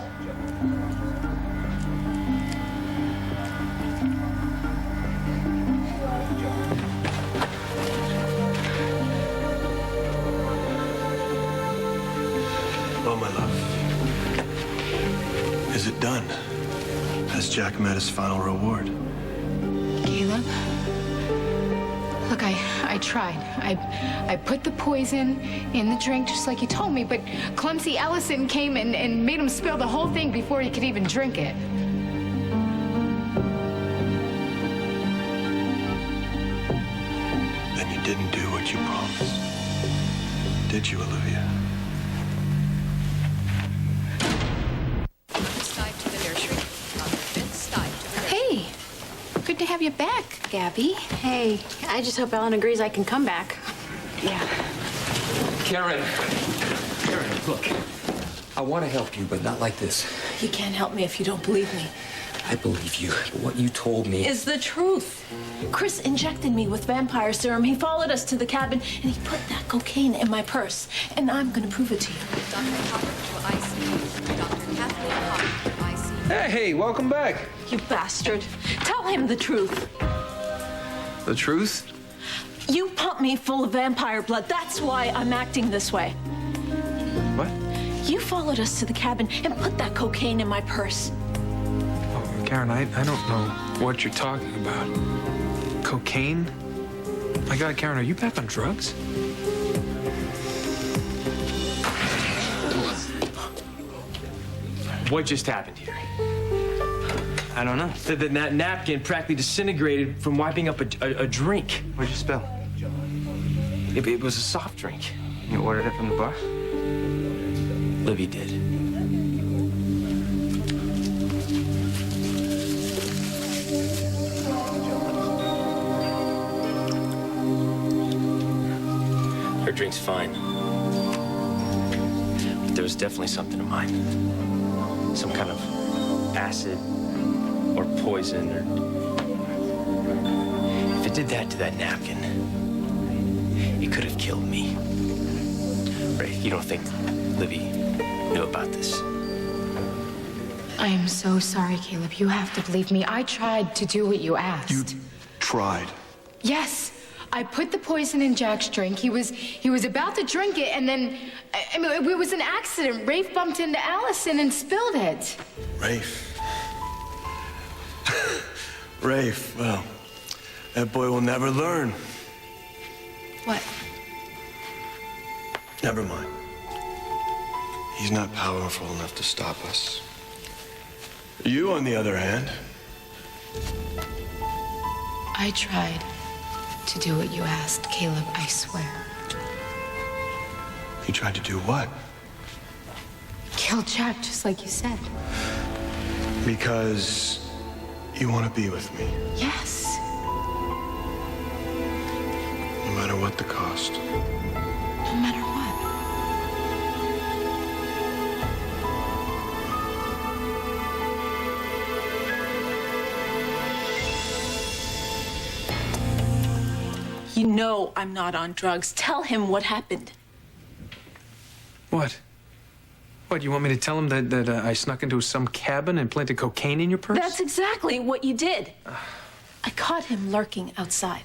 S9: Well, my love, is it done? Has Jack met his final reward?
S8: Caleb? Look, I tried. I put the poison in the drink just like you told me, but clumsy Alison came and made him spill the whole thing before he could even drink it.
S9: Then you didn't do what you promised. Did you, Olivia?
S8: Hey, good to have you back, Gabby.
S14: Hey, I just hope Ellen agrees I can come back.
S8: Yeah.
S11: Karen, look. I want to help you, but not like this.
S10: You can't help me if you don't believe me.
S11: I believe you. But what you told me
S10: Is the truth. Chris injected me with vampire serum. He followed us to the cabin, and he put that cocaine in my purse. And I'm going to prove it to you.
S15: Dr. Hopper to ICU. Dr. Kathleen Hopper to ICU.
S16: Hey, welcome back.
S10: You bastard. Tell him the truth.
S16: The truth?
S10: You pumped me full of vampire blood. That's why I'm acting this way.
S16: What?
S10: You followed us to the cabin and put that cocaine in my purse.
S16: Oh, Karen, I don't know what you're talking about. Cocaine? My God, Karen, are you back on drugs?
S11: What just happened here?
S5: I don't know.
S11: That napkin practically disintegrated from wiping up a drink.
S5: What'd you spill?
S11: It was a soft drink.
S5: You ordered it from the bar?
S11: Livy did. Her drink's fine. But there was definitely something in mine. Some kind of acid or poison or... If it did that to that napkin, it could have killed me. Rafe, you don't think Livy knew about this?
S4: I am so sorry, Caleb. You have to believe me. I tried to do what you asked.
S9: You tried?
S4: Yes. I put the poison in Jack's drink. He was about to drink it, and then, I mean, it was an accident. Rafe bumped into Alison and spilled it.
S9: Rafe. Rafe, well, that boy will never learn.
S4: What?
S9: Never mind. He's not powerful enough to stop us. You, on the other hand...
S4: I tried to do what you asked, Caleb, I swear.
S9: You tried to do what?
S4: Kill Jack, just like you said.
S9: Because you want to be with me.
S4: Yes.
S9: No matter what the cost.
S4: No matter what.
S10: You know I'm not on drugs. Tell him what happened.
S16: What? What, you want me to tell him that I snuck into some cabin and planted cocaine in your purse?
S10: That's exactly what you did. I caught him lurking outside.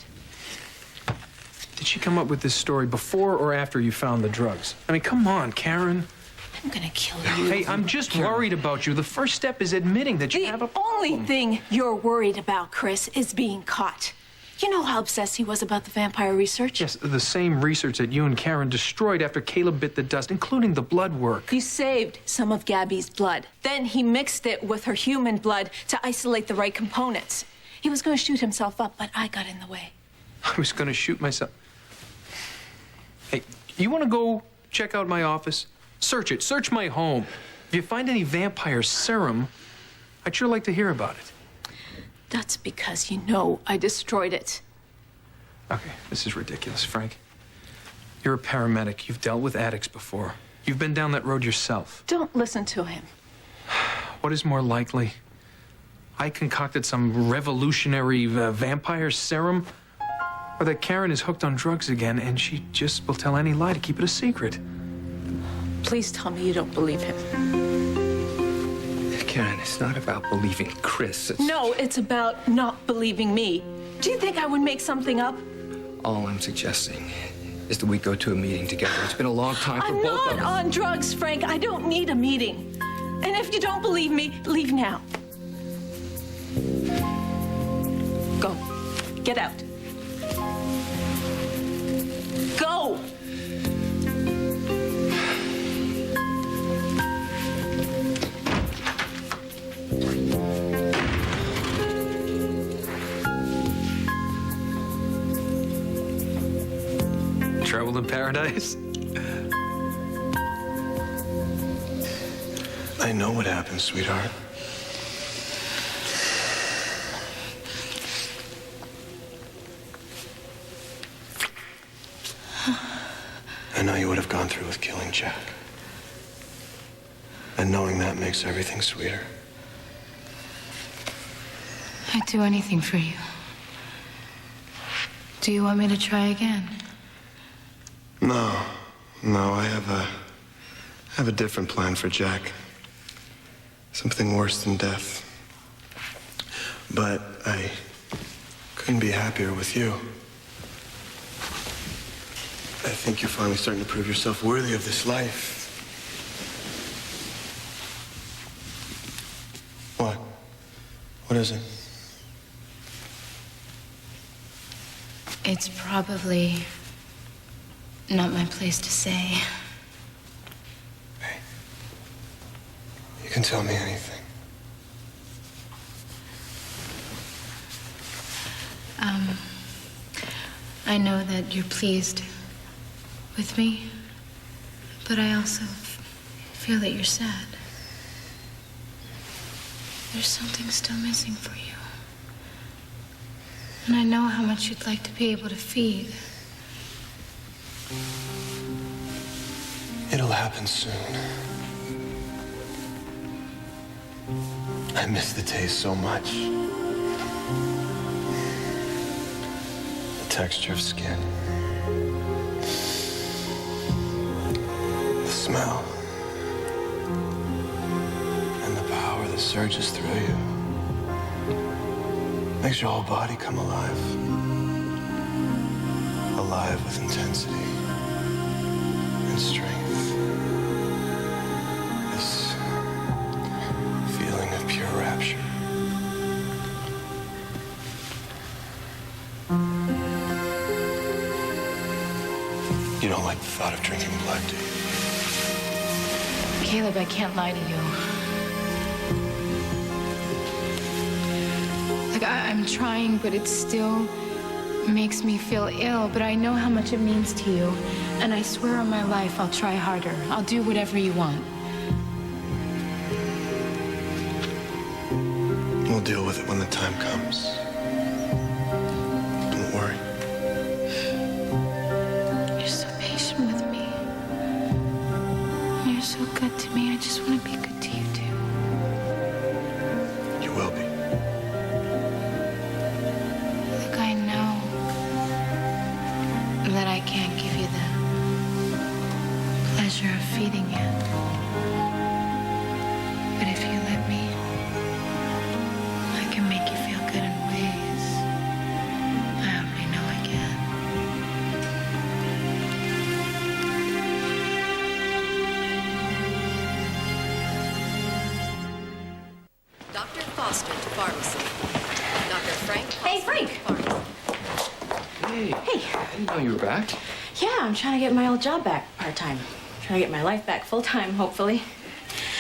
S16: Did she come up with this story before or after you found the drugs? I mean, come on, Karen.
S10: I'm gonna kill you.
S16: Hey, I'm just worried about you. The first step is admitting that you have a problem.
S10: The only thing you're worried about, Chris, is being caught. You know how obsessed he was about the vampire research?
S16: Yes, the same research that you and Karen destroyed after Caleb bit the dust, including the blood work.
S10: You saved some of Gabby's blood. Then he mixed it with her human blood to isolate the right components. He was going to shoot himself up, but I got in the way.
S16: I was going to shoot myself. Hey, you want to go check out my office? Search it. Search my home. If you find any vampire serum, I'd sure like to hear about it.
S10: That's because you know I destroyed it.
S16: Okay, this is ridiculous, Frank. You're a paramedic. You've dealt with addicts before. You've been down that road yourself.
S10: Don't listen to him.
S16: What is more likely? I concocted some revolutionary vampire serum? Or that Karen is hooked on drugs again and she just will tell any lie to keep it a secret?
S10: Please tell me you don't believe him.
S13: Karen, it's not about believing Chris.
S10: No, it's about not believing me. Do you think I would make something up?
S13: All I'm suggesting is that we go to a meeting together. It's been a long time for both of us.
S10: I'm not on drugs, Frank. I don't need a meeting. And if you don't believe me, leave now. Go. Get out. Go!
S16: Trouble in paradise?
S9: I know what happened, sweetheart. I know you would have gone through with killing Jack. And knowing that makes everything sweeter.
S4: I'd do anything for you. Do you want me to try again?
S9: No, I have a different plan for Jack. Something worse than death. But I couldn't be happier with you. I think you're finally starting to prove yourself worthy of this life. What? What is it?
S4: It's probably not my place to say.
S9: You can tell me anything.
S8: I know that you're pleased with me, but I also feel that you're sad. There's something still missing for you. And I know how much you'd like to be able to feed.
S9: It'll happen soon. I miss the taste so much. The texture of skin. The smell. And the power that surges through you. Makes your whole body come alive. Alive with intensity and strength. This feeling of pure rapture. You don't like the thought of drinking blood, do you?
S8: Caleb, I can't lie to you. Like, I'm trying, but it still makes me feel ill. But I know how much it means to you. And I swear on my life, I'll try harder. I'll do whatever you want.
S9: We'll deal with it when the time comes. Don't worry.
S8: You're so patient with me. You're so good to me. I just want to be good to you, too.
S9: You will be.
S8: Look, I know that I can't give you the pleasure of feeding you. But if you let me, I can make you feel good in ways I already know I can.
S15: Dr. Foster to pharmacy. Dr. Frank.
S14: Hey, Frank.
S17: Hey. Hey. I didn't know you were back.
S14: Yeah, I'm trying to get my old job back part-time. Trying to get my life back full-time, hopefully.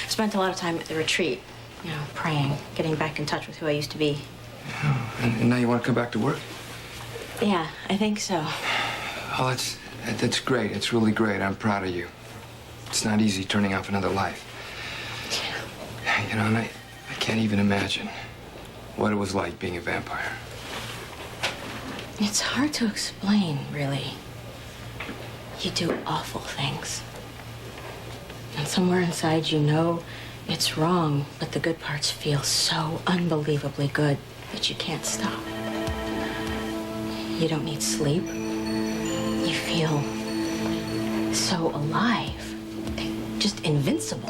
S14: Spent a lot of time at the retreat, you know, praying, getting back in touch with who I used to be.
S17: Oh, and now you want to come back to work?
S14: Yeah, I think so.
S17: Oh, that's great. It's really great. I'm proud of you. It's not easy turning off another life. Yeah. You know, and I can't even imagine what it was like being a vampire.
S14: It's hard to explain, really. You do awful things. And somewhere inside you know it's wrong, but the good parts feel so unbelievably good that you can't stop. You don't need sleep. You feel so alive, just invincible.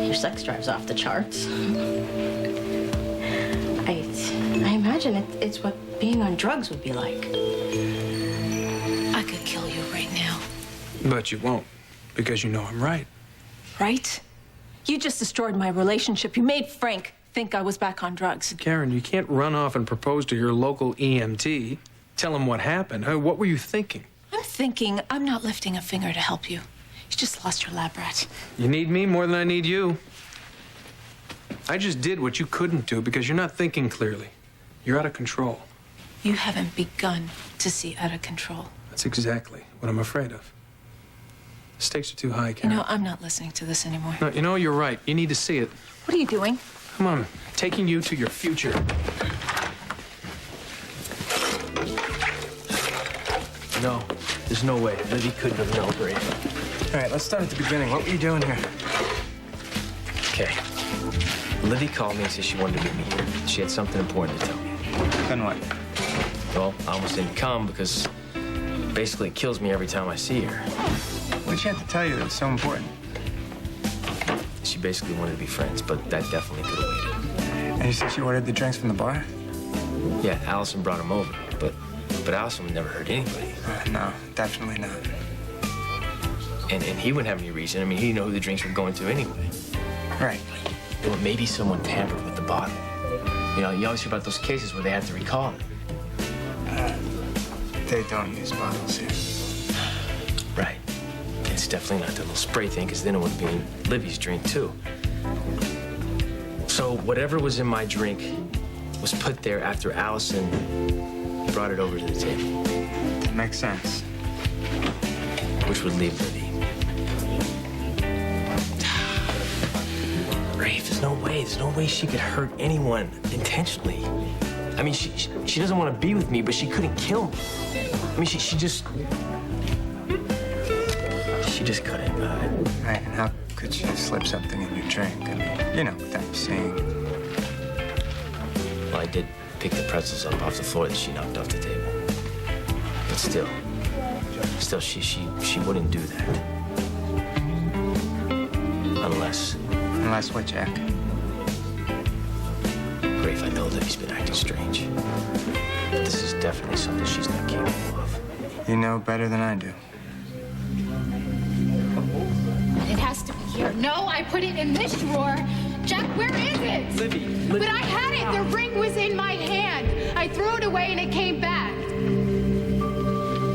S14: Your sex drive's off the charts. I imagine it's what being on drugs would be like.
S12: I could kill you right now.
S16: But you won't, because you know I'm right.
S12: Right? You just destroyed my relationship. You made Frank think I was back on drugs.
S16: Karen, you can't run off and propose to your local EMT. Tell him what happened. What were you thinking?
S12: I'm thinking I'm not lifting a finger to help you. You just lost your lab rat.
S16: You need me more than I need you. I just did what you couldn't do because you're not thinking clearly. You're out of control.
S12: You haven't begun to see out of control.
S16: That's exactly what I'm afraid of. The stakes are too high, Karen.
S12: You know, I'm not listening to this anymore.
S16: No, you know, you're right. You need to see it.
S12: What are you doing?
S16: Come on, taking you to your future. No, there's no way. Livy couldn't have known Rafe.
S5: All right, let's start at the beginning. What were you doing here?
S11: Okay. Livy called me and said she wanted to meet me here. She had something important to tell me.
S5: Then what?
S11: Well, I almost didn't come because basically it kills me every time I see her.
S5: What did she have to tell you that was so important?
S11: She basically wanted to be friends, but that definitely could have waited.
S5: And you said she ordered the drinks from the bar?
S11: Yeah, Alison brought him over, but Alison would never hurt anybody.
S5: No, definitely not.
S11: And he wouldn't have any reason. I mean, he didn't know who the drinks were going to anyway.
S5: Right.
S11: Well, maybe someone tampered with the bottle. You know, you always hear about those cases where they have to recall it.
S5: They don't use bottles here.
S11: Right. It's definitely not the little spray thing, because then it would be in Livy's drink, too. So whatever was in my drink was put there after Allison brought it over to the table.
S5: That makes sense.
S11: Which would leave Libby. Rafe, there's no way she could hurt anyone intentionally. I mean, she doesn't want to be with me, but she couldn't kill me. I mean, she just couldn't.
S5: Right, and how could she slip something in your drink? I mean, you know, without you saying.
S11: Well, I did pick the pretzels up off the floor that she knocked off the table. But still, she wouldn't do that. Unless
S5: what, Jack?
S11: Rafe, I know Libby's been acting strange. But this is definitely something she's not capable of.
S5: You know better than I do.
S8: It has to be here. No, I put it in this drawer. Jack, where is it?
S11: Libby.
S8: But I had it. The ring was in my hand. I threw it away and it came back.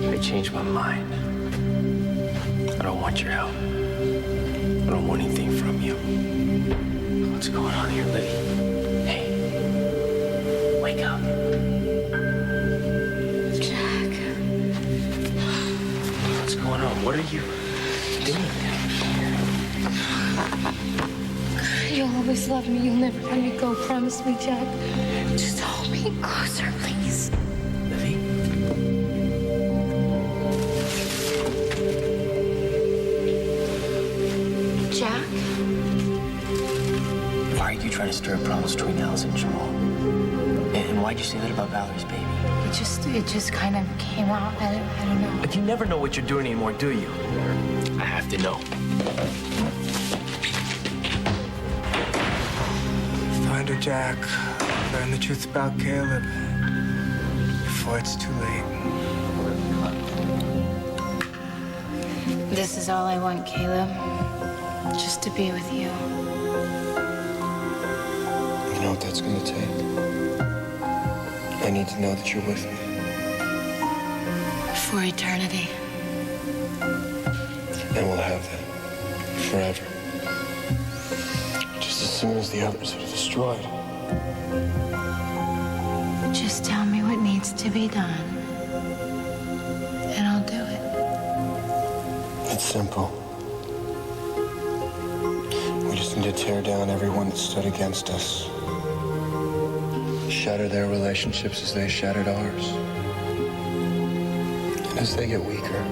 S11: I changed my mind. I don't want your help. I don't want anything from you. What's going on here, Libby? Hey, wake up.
S8: Jack.
S11: What's going on? What are you doing?
S8: You'll always love me. You'll never let me go. Promise me, Jack. Just hold me closer, please.
S11: Libby?
S8: Jack?
S11: Why are you trying to stir up problems between Alison and Jamal? And why'd you say that about Valerie's baby?
S8: It just kind of came out. I don't know.
S11: But you never know what you're doing anymore, do you? I have to know.
S5: Find her, Jack. Learn the truth about Caleb before it's too late.
S8: This is all I want, Caleb. Just to be with you.
S9: You know what that's gonna take? I need to know that you're with me.
S8: For eternity.
S9: And we'll have that forever. Just as soon as the others are destroyed.
S8: Just tell me what needs to be done. And I'll do it.
S9: It's simple. We just need to tear down everyone that stood against us. Shatter their relationships as they shattered ours. And as they get weaker,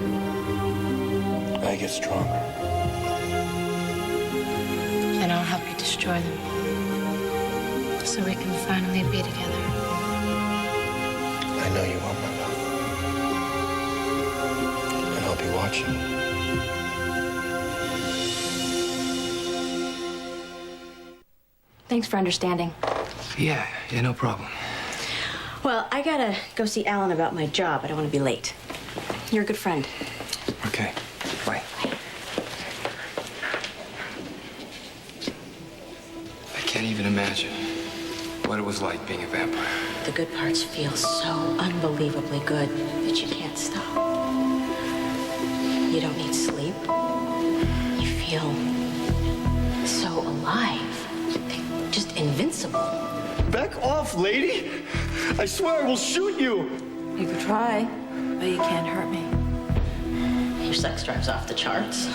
S9: I get stronger.
S8: And I'll help you destroy them. So we can finally be together.
S9: I know you will, my love. And I'll be watching.
S14: Thanks for understanding.
S17: Yeah, no problem.
S14: Well, I gotta go see Alan about my job. I don't want to be late. You're a good friend.
S17: Okay, bye. I can't even imagine what it was like being a vampire.
S14: The good parts feel so unbelievably good that you can't stop. You don't need sleep. You feel so alive. Just invincible.
S18: Back off, lady! I swear I will shoot you!
S1: You could try, but you can't hurt me.
S14: Your sex drive's off the charts.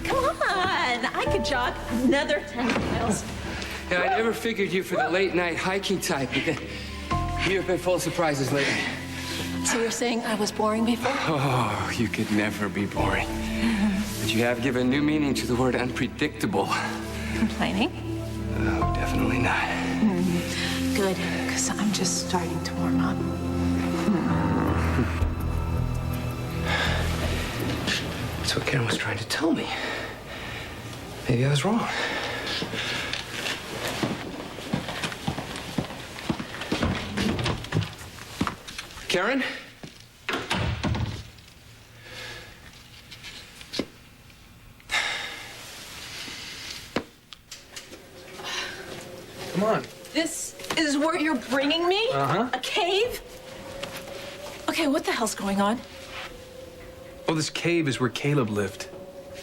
S1: Come on! I could jog another 10 miles.
S17: Yeah, I never figured you for the late night hiking type, but then you've been full of surprises lately.
S1: So you're saying I was boring before?
S17: Oh, you could never be boring. But you have given new meaning to the word unpredictable.
S1: Complaining?
S17: Oh, definitely not.
S1: Good, because I'm just starting to warm up.
S17: That's what Karen was trying to tell me. Maybe I was wrong. Karen?
S16: Come on.
S1: This is where you're bringing me?
S16: Uh-huh.
S1: A cave? Okay, what the hell's going on?
S16: Oh, this cave is where Caleb lived.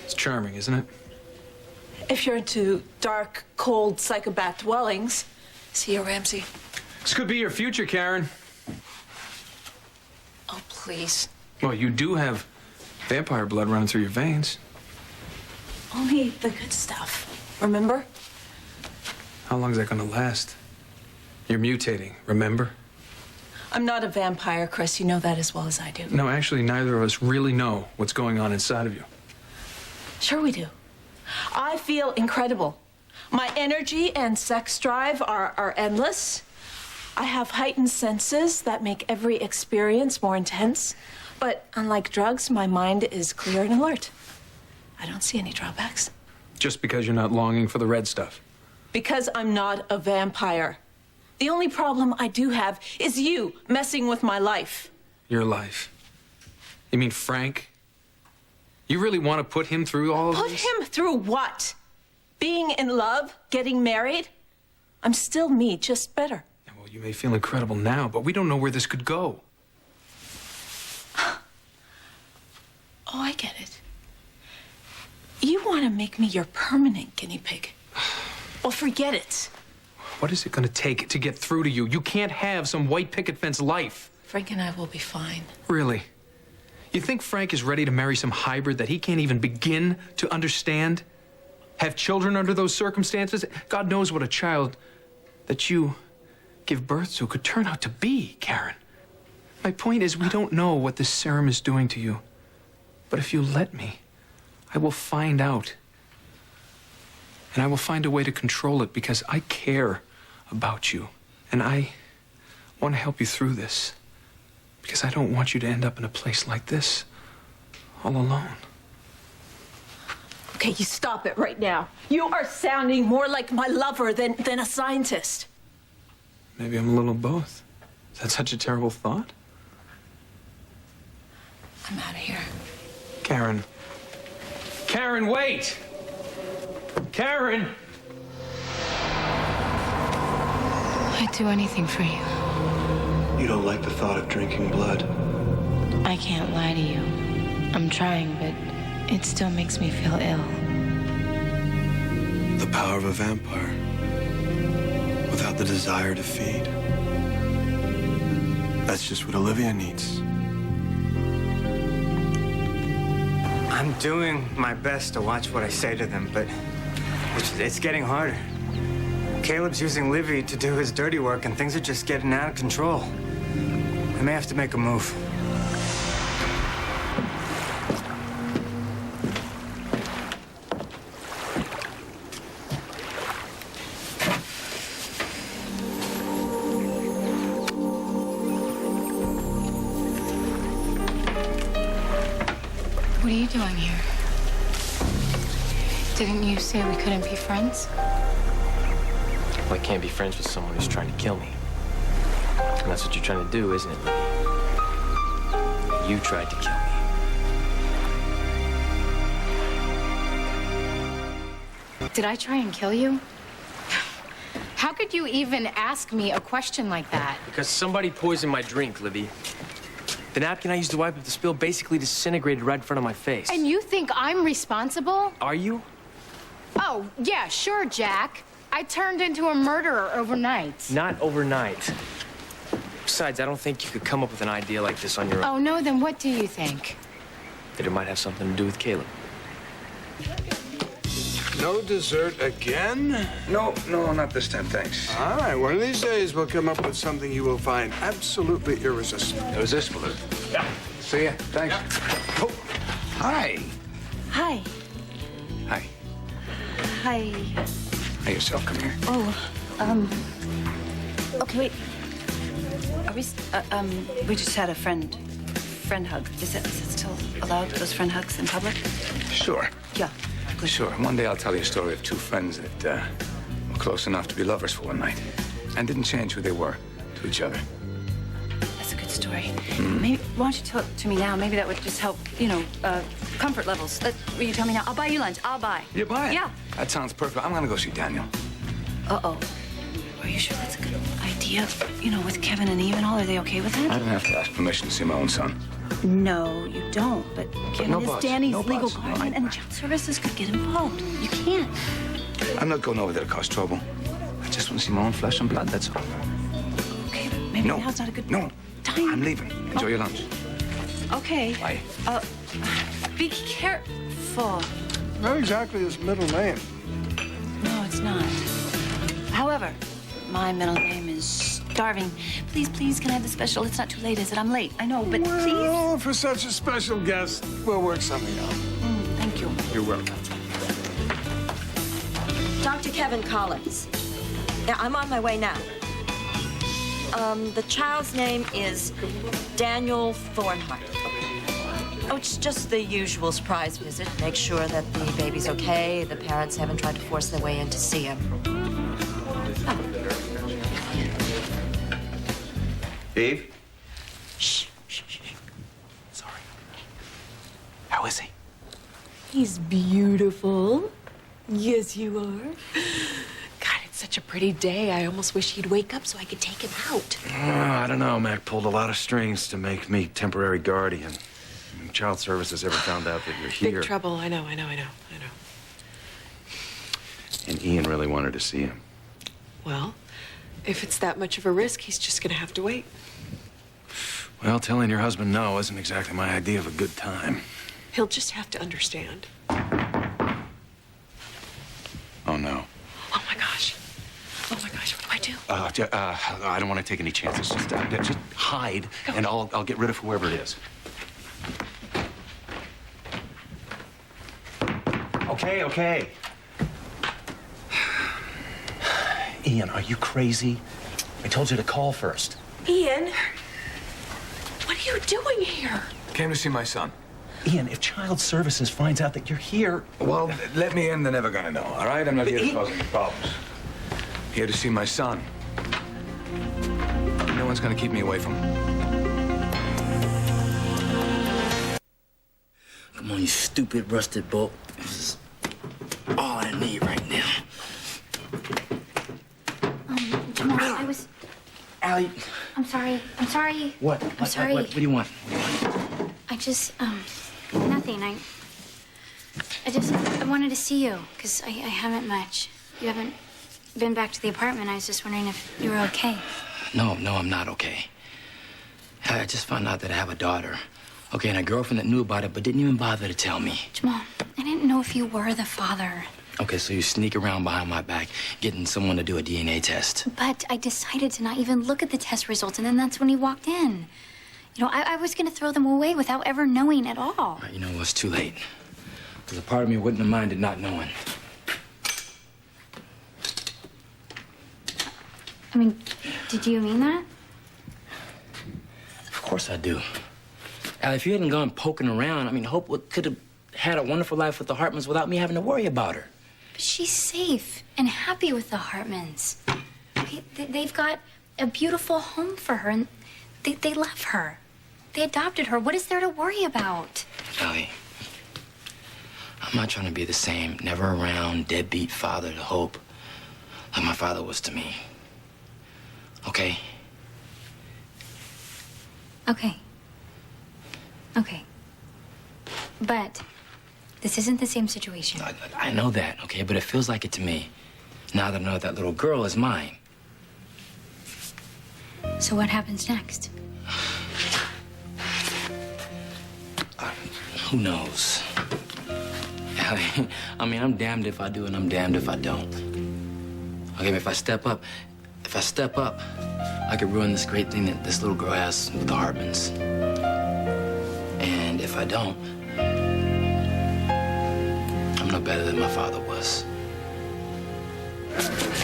S16: It's charming, isn't it?
S1: If you're into dark, cold, psychopath dwellings, see you, Ramsey.
S16: This could be your future, Karen.
S10: Oh, please.
S16: Well, you do have vampire blood running through your veins.
S10: Only the good stuff. Remember?
S16: How long is that gonna last? You're mutating, remember?
S10: I'm not a vampire, Chris. You know that as well as I do.
S16: No, actually, neither of us really know what's going on inside of you.
S10: Sure we do. I feel incredible. My energy and sex drive are endless. I have heightened senses that make every experience more intense. But unlike drugs, my mind is clear and alert. I don't see any drawbacks.
S16: Just because you're not longing for the red stuff.
S10: Because I'm not a vampire. The only problem I do have is you messing with my life.
S16: Your life. You mean Frank? You really want to put him through all of this?
S10: Put him through what? Being in love? Getting married? I'm still me, just better.
S16: Well, you may feel incredible now, but we don't know where this could go.
S10: Oh, I get it. You want to make me your permanent guinea pig. Well, forget it.
S16: What is it going to take to get through to you? You can't have some white picket fence life.
S10: Frank and I will be fine.
S16: Really? You think Frank is ready to marry some hybrid that he can't even begin to understand? Have children under those circumstances? God knows what a child that you give birth to could turn out to be, Karen. My point is, we don't know what this serum is doing to you. But if you let me, I will find out. And I will find a way to control it because I care about you. And I want to help you through this. Because I don't want you to end up in a place like this, all alone.
S10: Okay, you stop it right now. You are sounding more like my lover than a scientist.
S16: Maybe I'm a little both. Is that such a terrible thought?
S10: I'm out of here.
S16: Karen. Karen, wait! Karen!
S14: I'd do anything for you.
S9: You don't like the thought of drinking blood.
S14: I can't lie to you. I'm trying, but it still makes me feel ill.
S9: The power of a vampire. Without the desire to feed. That's just what Olivia needs.
S5: I'm doing my best to watch what I say to them, but it's getting harder. Caleb's using Livy to do his dirty work, and things are just getting out of control. I may have to make a move.
S14: What are you doing here? Didn't you say we couldn't be friends?
S11: Well, I can't be friends with someone who's trying to kill me. And that's what you're trying to do, isn't it, Libby? You tried to kill me.
S4: Did I try and kill you? How could you even ask me a question like that?
S11: Because somebody poisoned my drink, Libby. The napkin I used to wipe up the spill basically disintegrated right in front of my face.
S4: And you think I'm responsible?
S11: Are you?
S4: Oh, yeah, sure, Jack. I turned into a murderer overnight.
S11: Not overnight. Besides, I don't think you could come up with an idea like this on your own.
S4: Oh, no, then what do you think?
S11: That it might have something to do with Caleb.
S19: No dessert again?
S13: No, not this time, thanks.
S19: All right, one of these days we'll come up with something you will find absolutely irresistible.
S13: Irresistible? Yeah. See ya. Thanks. Oh, hi.
S12: Hi.
S13: Hi.
S12: Hi.
S13: Hi yourself. Come here.
S12: Oh, okay, wait. Are we, we just had a friend hug. Is it still allowed, those friend hugs in public?
S13: Sure.
S12: Yeah.
S13: Sure. One day I'll tell you a story of two friends that were close enough to be lovers for one night and didn't change who they were to each other.
S12: That's a good story. Maybe, why don't you tell it to me now? Maybe that would just help, comfort levels. Will you tell me now? I'll buy you lunch. I'll buy.
S13: You buy it?
S12: Yeah.
S13: That sounds perfect. I'm gonna go see Daniel.
S12: Uh-oh. Are you sure that's a good idea? With Kevin and Eve and all, are they okay with
S13: I
S12: that?
S13: don't have to ask permission to see my own son.
S12: No, you don't. But Kevin
S13: no
S12: is
S13: buts.
S12: Danny's
S13: No
S12: legal
S13: buts. No,
S12: guardian, and child services could get involved. You can't.
S13: I'm not going over there to cause trouble. I just want to see my own flesh and blood, that's all.
S10: Maybe
S13: No.
S10: now's not a good
S13: No.
S10: time.
S13: I'm leaving. Enjoy your lunch.
S10: Okay.
S13: Bye.
S10: Be careful.
S19: Not exactly his middle name.
S10: No, it's not. However, my middle name is Starving. Please, please, can I have the special? It's not too late, is it? I'm late. I know, but please.
S19: Well, for such a special guest, we'll work something out.
S10: Thank you.
S19: You're welcome.
S20: Dr. Kevin Collins. Yeah, I'm on my way now. The child's name is Daniel Thornhart. Oh, it's just the usual surprise visit. Make sure that the baby's okay. The parents haven't tried to force their way in to see him.
S3: Dave?
S20: Shh, shh, shh.
S3: Sorry. How is he?
S1: He's beautiful. Yes, you are. God, it's such a pretty day. I almost wish he'd wake up so I could take him out.
S3: I don't know. Mac pulled a lot of strings to make me temporary guardian. When Child Services ever found out that you're here.
S1: Big trouble. I know.
S3: And Ian really wanted to see him.
S1: Well, if it's that much of a risk, he's just gonna have to wait.
S3: Well, telling your husband no isn't exactly my idea of a good time.
S1: He'll just have to understand.
S3: Oh, no.
S1: Oh my gosh, what do I do?
S3: I don't want to take any chances. Just hide, and I'll get rid of whoever it is. Okay. Ian, are you crazy? I told you to call first.
S1: Ian, what are you doing here?
S13: Came to see my son.
S3: Ian, if Child Services finds out that you're here...
S13: Well, let me in, they're never gonna know, all right? I'm not here to cause any problems. Here to see my son. No one's gonna keep me away from him.
S7: Come on, you stupid rusted bolt. This is all I need right now.
S6: Jamal, I was...
S7: Allie.
S6: I'm sorry.
S7: What?
S6: I'm sorry.
S7: What do you want?
S6: I just, nothing. I wanted to see you, because I haven't much. You haven't been back to the apartment. I was just wondering if you were okay.
S7: No, I'm not okay. I just found out that I have a daughter. Okay, and a girlfriend that knew about it, but didn't even bother to tell me.
S6: Jamal, I didn't know if you were the father.
S7: Okay, so you sneak around behind my back, getting someone to do a DNA test.
S6: But I decided to not even look at the test results, and then that's when he walked in. You know, I was going to throw them away without ever knowing at all.
S7: All right, you know, it was too late. Because a part of me wouldn't have minded not knowing.
S6: I mean, did you mean that?
S7: Of course I do. Allie, if you hadn't gone poking around, I mean, Hope could have had a wonderful life with the Hartmans without me having to worry about her.
S6: But she's safe and happy with the Hartmans. They've got a beautiful home for her, and they love her. They adopted her. What is there to worry about?
S7: Allie, I'm not trying to be the same never around, deadbeat father to Hope like my father was to me. Okay?
S6: Okay. But this isn't the same situation.
S7: I know that, okay? But it feels like it to me. Now that I know that little girl is mine.
S6: So what happens next?
S7: Who knows? Allie, I mean, I'm damned if I do and I'm damned if I don't. Okay, but if I step up, I could ruin this great thing that this little girl has with the Hartmans. And if I don't, I'm no better than my father was.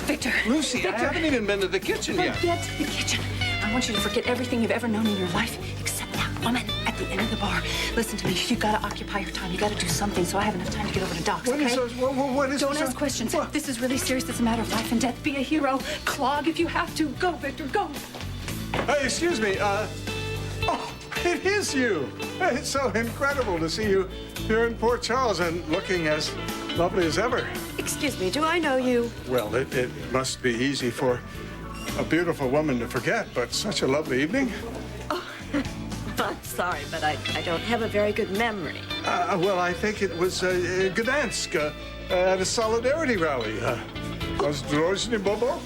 S10: Victor.
S19: Lucy,
S10: Victor.
S19: I haven't even been to the kitchen yet.
S10: Forget the kitchen. I want you to forget everything you've ever known in your life except that woman at the end of the bar. Listen to me. You've got to occupy your time. You've got to do something so I have enough time to get over to Doc's, okay?
S19: What is
S10: Don't
S19: this?
S10: ask questions. This is really serious. It's a matter of life and death. Be a hero. Clog if you have to. Go, Victor, go.
S19: Hey, excuse me. Oh, it is you. It's so incredible to see you here in Port Charles and looking as lovely as ever.
S1: Excuse me, do I know you?
S19: Well, it must be easy for a beautiful woman to forget, but such a lovely evening.
S20: I'm sorry, but I don't have a very good memory.
S19: Well, I think it was Gdansk at a solidarity rally. Was Drożny Bobo?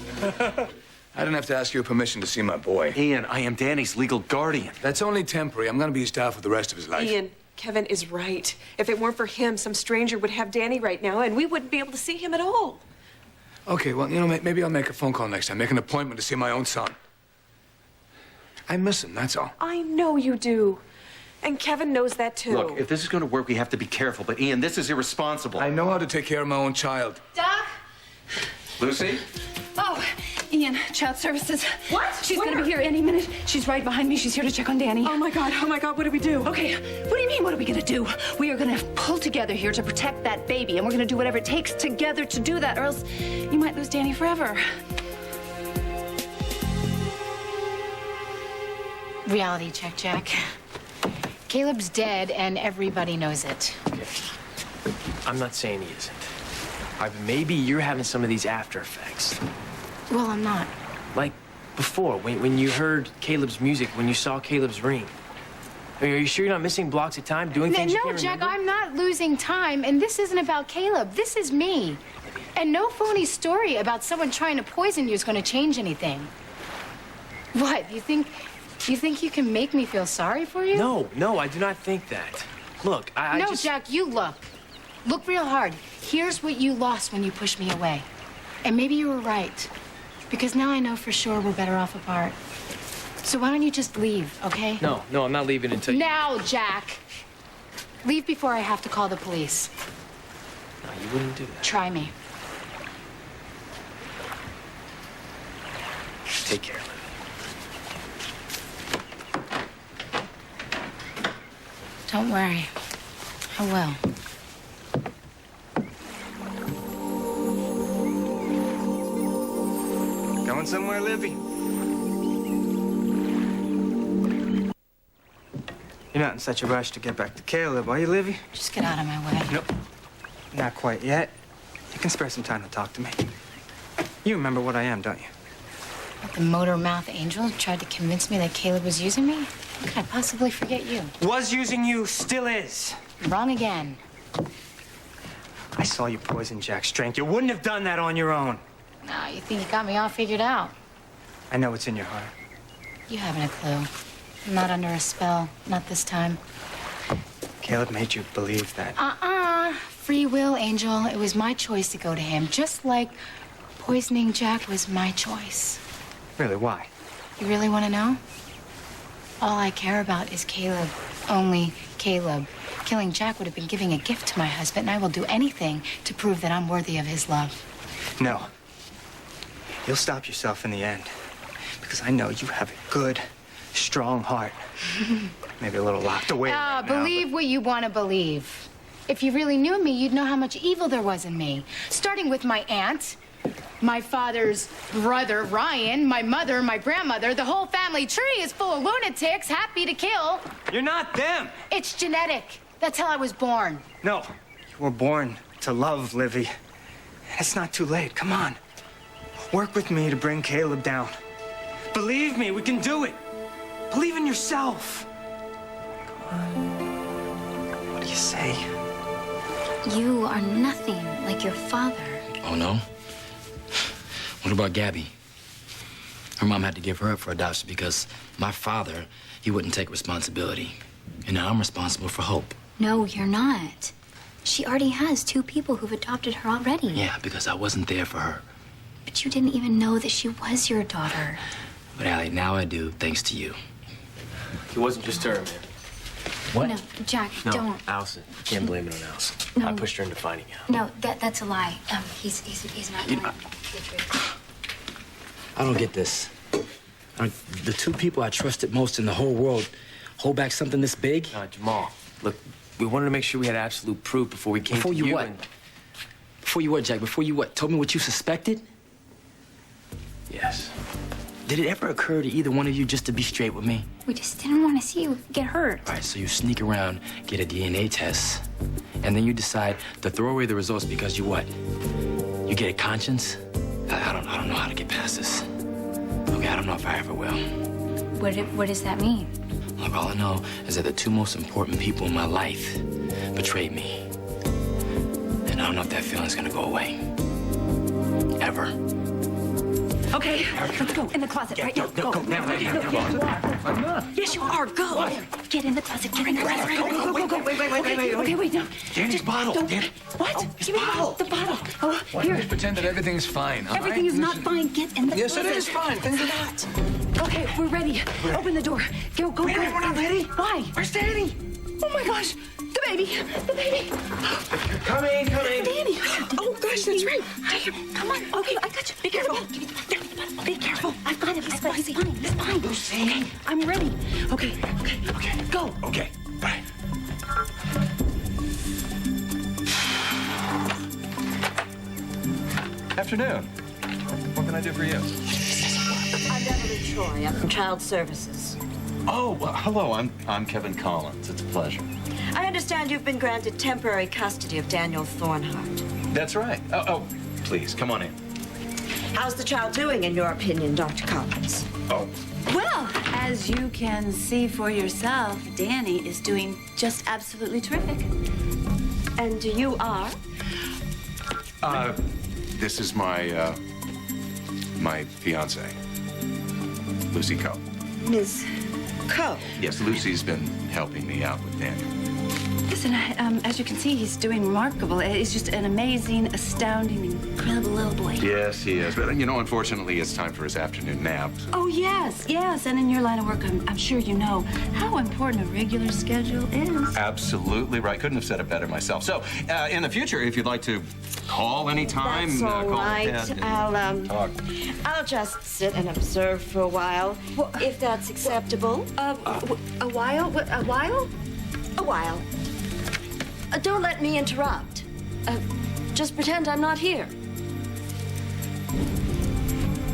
S13: I didn't have to ask your permission to see my boy.
S3: Ian, I am Danny's legal guardian.
S13: That's only temporary. I'm gonna be his dad for the rest of his life.
S1: Ian, Kevin is right. If it weren't for him, some stranger would have Danny right now, and we wouldn't be able to see him at all.
S13: Okay, well, you know, maybe I'll make a phone call next time. Make an appointment to see my own son. I miss him, that's all.
S1: I know you do. And Kevin knows that, too.
S3: Look, if this is going to work, we have to be careful. But, Ian, this is irresponsible.
S13: I know how to take care of my own child.
S8: Doc?
S3: Lucy?
S10: Oh, Ian, child services.
S1: What?
S10: She's gonna be here any minute. She's right behind me. She's here to check on Danny.
S1: Oh my God, what do we do?
S10: Okay, what do you mean, what are we gonna do? We are gonna pull together here to protect that baby, and we're gonna do whatever it takes together to do that, or else you might lose Danny forever.
S4: Reality check, Jack. Caleb's dead, and everybody knows it.
S11: Okay. I'm not saying he isn't. Maybe you're having some of these after effects.
S4: Well, I'm not.
S11: Like before, when you heard Caleb's music, when you saw Caleb's ring. I mean, are you sure you're not missing blocks of time doing things you
S4: No,
S11: can't
S4: Jack,
S11: remember?
S4: I'm not losing time, and this isn't about Caleb. This is me. And no phony story about someone trying to poison you is going to change anything. What, you think you can make me feel sorry for you?
S11: No, I do not think that. Look, I
S4: No,
S11: just...
S4: Jack, you look. Look real hard. Here's what you lost when you pushed me away. And maybe you were right. Because now I know for sure we're better off apart. So why don't you just leave, okay?
S11: No, I'm not leaving until you...
S4: Now, Jack! Leave before I have to call the police.
S11: No, you wouldn't do that.
S4: Try me.
S11: Take care.
S4: Don't worry. I will.
S5: Going somewhere, Livy? You're not in such a rush to get back to Caleb, are you, Livy?
S4: Just get out of my way.
S5: Nope. Not quite yet. You can spare some time to talk to me. You remember what I am, don't you?
S4: The motor mouth angel tried to convince me that Caleb was using me? How could I possibly forget you?
S5: Was using you, still is.
S4: Wrong again.
S5: I saw you poison Jack's strength. You wouldn't have done that on your own.
S4: No, you think you got me all figured out.
S5: I know what's in your heart.
S4: You haven't a clue. I'm not under a spell. Not this time.
S5: Caleb made you believe that.
S4: Free will, Angel. It was my choice to go to him, just like poisoning Jack was my choice.
S5: Really, why?
S4: You really want to know? All I care about is Caleb. Only Caleb. Killing Jack would have been giving a gift to my husband, and I will do anything to prove that I'm worthy of his love.
S5: No. You'll stop yourself in the end. Because I know you have a good, strong heart. Maybe a little locked away right now,
S4: Believe what you want to believe. If you really knew me, you'd know how much evil there was in me. Starting with my aunt, my father's brother, Ryan, my mother, my grandmother. The whole family tree is full of lunatics, happy to kill.
S5: You're not them.
S4: It's genetic. That's how I was born.
S5: No, you were born to love, Livy. It's not too late. Come on. Work with me to bring Caleb down. Believe me, we can do it. Believe in yourself. Come on. What do you say?
S6: You are nothing like your father.
S7: Oh, no? What about Gabby? Her mom had to give her up for adoption because my father, he wouldn't take responsibility. And now I'm responsible for Hope.
S6: No, you're not. She already has 2 people who've adopted her already.
S7: Yeah, because I wasn't there for her.
S6: But you didn't even know that she was your daughter.
S7: But Allie, now I do, thanks to you.
S11: It wasn't just her, man.
S7: What?
S6: No, Jack,
S11: No,
S6: don't.
S11: Allison. You can't blame it on Allison.
S6: No.
S11: I pushed her into finding out.
S6: No, that's a lie. He's not
S7: You
S6: telling
S7: know-
S6: the truth.
S7: I don't get this. The 2 people I trusted most in the whole world hold back something this big?
S11: Jamal, look, we wanted to make sure we had absolute proof before we came
S7: Before
S11: to
S7: you
S11: you.
S7: what? Before you what, Jack? Before you what? Told me what you suspected?
S11: Yes.
S7: Did it ever occur to either one of you just to be straight with me?
S6: We just didn't want to see you get hurt.
S7: All right, so you sneak around, get a DNA test, and then you decide to throw away the results because you what? You get a conscience? I don't know how to get past this. Okay, I don't know if I ever will.
S6: What does that mean?
S7: Look, all I know is that the 2 most important people in my life betrayed me. And I don't know if that feeling's gonna go away. Ever.
S10: Okay, let's go in the closet right now. Go.
S3: Now, lady, I'm not.
S10: Yes, you are. Go.
S3: What?
S10: Get in the closet. Get in the closet. Go.
S3: Wait.
S10: Okay, wait, no.
S3: Danny's bottle.
S10: What? Give me the bottle. Oh,
S13: Why
S10: here.
S13: don't you pretend that everything's fine, all right?
S10: Everything is not fine. Get in the
S13: Yes,
S10: closet.
S13: it is fine. Things are not.
S10: Okay, we're ready. Open the door. Go.
S13: Wait, we're not ready.
S10: Why?
S13: Where's Danny?
S10: Oh my gosh. The baby.
S13: Come in.
S10: Danny. Oh gosh, that's right. Come on. Okay, I got you. Be careful. Be careful. I've got him. It's fine. It's fine.
S13: Lucy.
S10: Okay, I'm ready. Okay. Go.
S13: Okay, bye.
S3: Afternoon. What can I do for you?
S20: I'm Beverly Troy. I'm from Child Services.
S3: Oh, well, hello. I'm Kevin Collins. It's a pleasure.
S20: I understand you've been granted temporary custody of Daniel Thornhart.
S3: That's right. Oh, please, come on in.
S20: How's the child doing, in your opinion, Dr. Collins?
S3: Oh.
S12: Well, as you can see for yourself, Danny is doing just absolutely terrific.
S20: And you are?
S3: This is my fiance, Lucy Coe.
S20: Ms. Coe?
S3: Yes, Lucy's been helping me out with Danny.
S12: Listen, as you can see, he's doing remarkable. He's just an amazing, astounding, incredible little boy.
S3: Yes, he is. But, unfortunately, it's time for his afternoon nap.
S12: Oh, yes. And in your line of work, I'm sure you know how important a regular schedule is.
S3: Absolutely right. Couldn't have said it better myself. So, in the future, if you'd like to call anytime,
S20: That's all
S3: call
S20: right.
S3: ahead and talk.
S20: I'll just sit and observe for a while, if that's acceptable.
S12: A while? A while?
S20: A while. Don't let me interrupt. Just pretend I'm not here.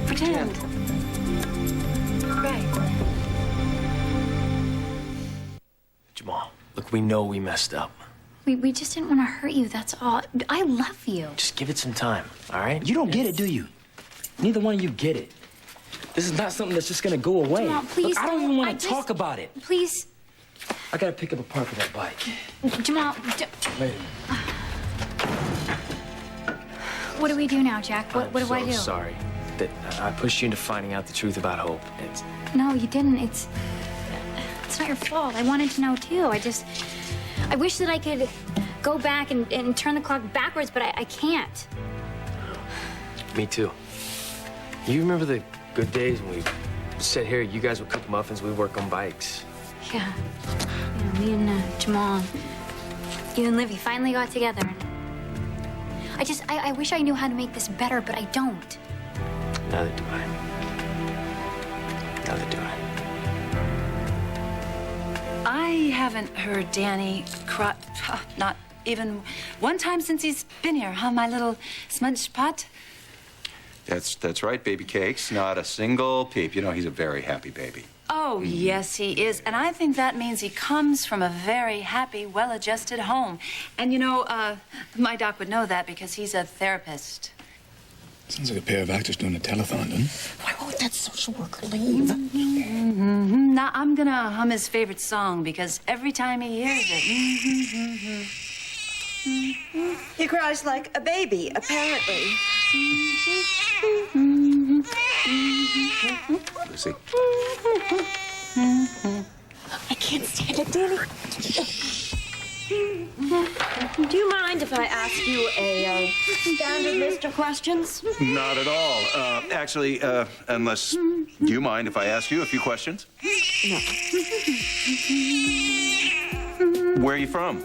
S12: Pretend. Right.
S11: Jamal, look, we know we messed up.
S6: We just didn't want to hurt you, that's all. I love you.
S11: Just give it some time, all right? You don't get it, do you? Neither one of you get it. This is not something that's just gonna go away.
S6: Jamal, please
S11: look, I don't even
S6: don't.
S11: want to talk about it.
S6: Please.
S11: I gotta pick up a part for that bike.
S6: Jamal,
S11: Later.
S6: what do we do now, Jack? What do I do?
S11: I'm so sorry that I pushed you into finding out the truth about Hope.
S6: No, you didn't. It's not your fault. I wanted to know, too. I wish that I could go back and turn the clock backwards, but I can't.
S11: Me too. You remember the good days when we sat here, you guys would cook muffins, we'd work on bikes.
S6: Yeah. Me and Jamal, you and Livy finally got together. And I wish I knew how to make this better, but I don't.
S11: Neither do I. Neither do I.
S12: I haven't heard Danny cry, not even one time since he's been here, huh, my little smudge pot?
S3: That's right, baby cakes. Not a single peep. He's a very happy baby.
S12: Oh, yes, he is. And I think that means he comes from a very happy, well-adjusted home. And, my doc would know that because he's a therapist.
S13: Sounds like a pair of actors doing a telethon, doesn't it?
S10: Why won't that social worker leave?
S12: Now, I'm gonna hum his favorite song because every time he hears it...
S20: He cries like a baby, apparently.
S3: Lucy.
S10: I can't stand it, Danny.
S20: Do you mind if I ask you a standard list of questions?
S3: Not at all. Actually, unless do you mind if I ask you a few questions?
S20: No.
S3: Where are you from?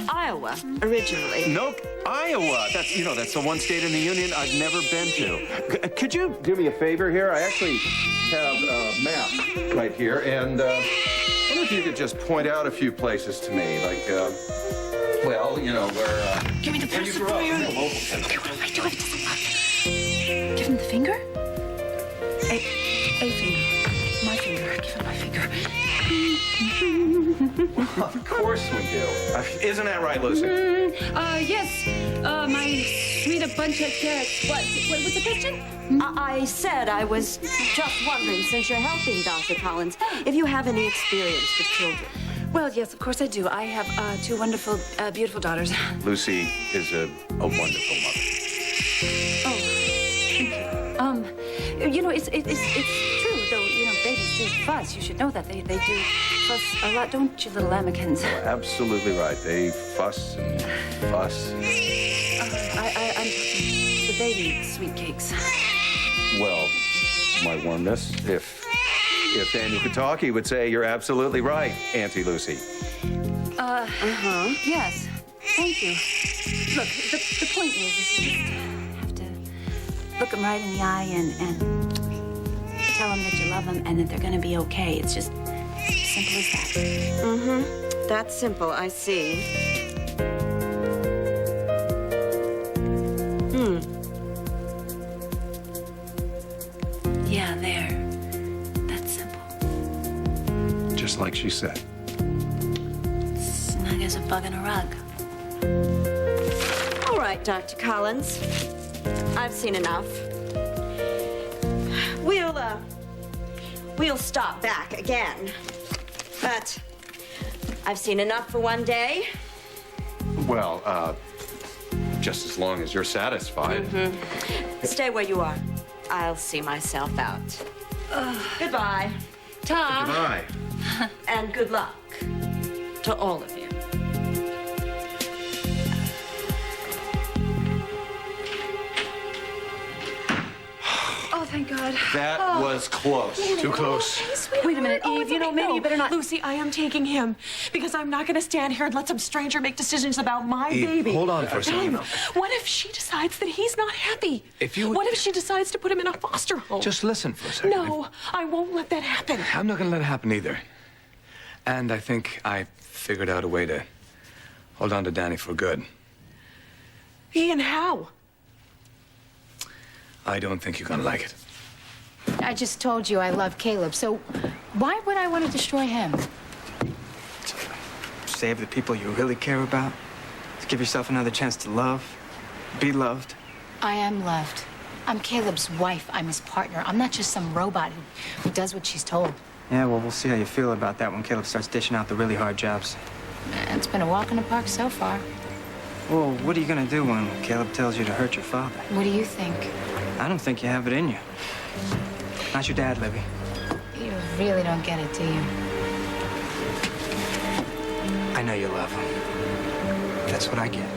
S20: Iowa, originally.
S3: Nope, Iowa. That's the one state in the union I've never been to. Could you do me a favor here? I actually have a map right here, and I wonder if you could just point out a few places to me, like, where,
S10: Give me the
S3: where you grew up.
S10: pacifier.
S3: Okay,
S10: what if I do it? It doesn't work. Give him the finger?
S12: A finger. My finger. Give him my finger.
S3: Of course we do. Isn't that right, Lucy?
S12: Yes. My sweet a bunch of carrots. What was the question?
S20: I said I was just wondering, since you're helping Dr. Collins, if you have any experience with children.
S12: Well, yes, of course I do. I have two wonderful, beautiful daughters.
S3: Lucy is a wonderful mother.
S12: Oh, thank
S10: You know, it's true, though, you know, babies do fuss. You should know that. They do fuss a lot, don't you, little lamekins?
S3: Absolutely right. They fuss and fuss.
S10: I'm talking the baby sweet cakes.
S3: Well, my warmness, if Daniel could talk, he would say you're absolutely right, Auntie Lucy.
S10: Yes. Thank you. Look, the point is you just have to look them right in the eye and tell them that you love them and that they're gonna be okay. It's just simple as that.
S20: That's simple, I see.
S10: Yeah, there. That's simple.
S19: Just like she said.
S10: Snug as a bug in a rug.
S20: All right, Dr. Collins. I've seen enough. We'll stop back again. But I've seen enough for one day.
S3: Well, just as long as you're satisfied.
S20: Stay where you are. I'll see myself out. Goodbye. Tom.
S3: Goodbye.
S20: And good luck to all of you.
S10: Oh, thank God.
S3: That was close.
S1: Too
S19: close.
S10: Wait a minute, Eve. You know, maybe you better not.
S1: Lucy, I am taking him because I'm not going to stand here and let some stranger make decisions about my
S13: Eve,
S1: baby.
S13: hold on for a second.
S1: Ben, what if she decides that he's not happy?
S13: If you would-
S1: What if she decides to put him in a foster home?
S13: Just listen for a second.
S1: No, I won't let that happen.
S13: I'm not going to let it happen either. And I think I figured out a way to hold on to Danny for good.
S1: Ian, how?
S13: I don't think you're going to like it.
S8: I just told you I love Caleb, so why would I want to destroy him?
S5: Save the people you really care about. Give yourself another chance to love, be loved.
S8: I am loved. I'm Caleb's wife. I'm his partner. I'm not just some robot who does what she's told.
S5: Yeah, well, we'll see how you feel about that when Caleb starts dishing out the really hard jobs.
S8: It's been a walk in the park so far.
S5: Well, what are you gonna do when Caleb tells you to hurt your father?
S8: What do you think?
S5: I don't think you have it in you. Not your dad, Libby.
S8: You really don't get it, do you?
S5: I know you love him. That's what I get.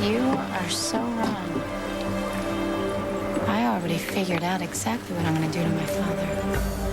S8: You are so wrong. I already figured out exactly what I'm going to do to my father.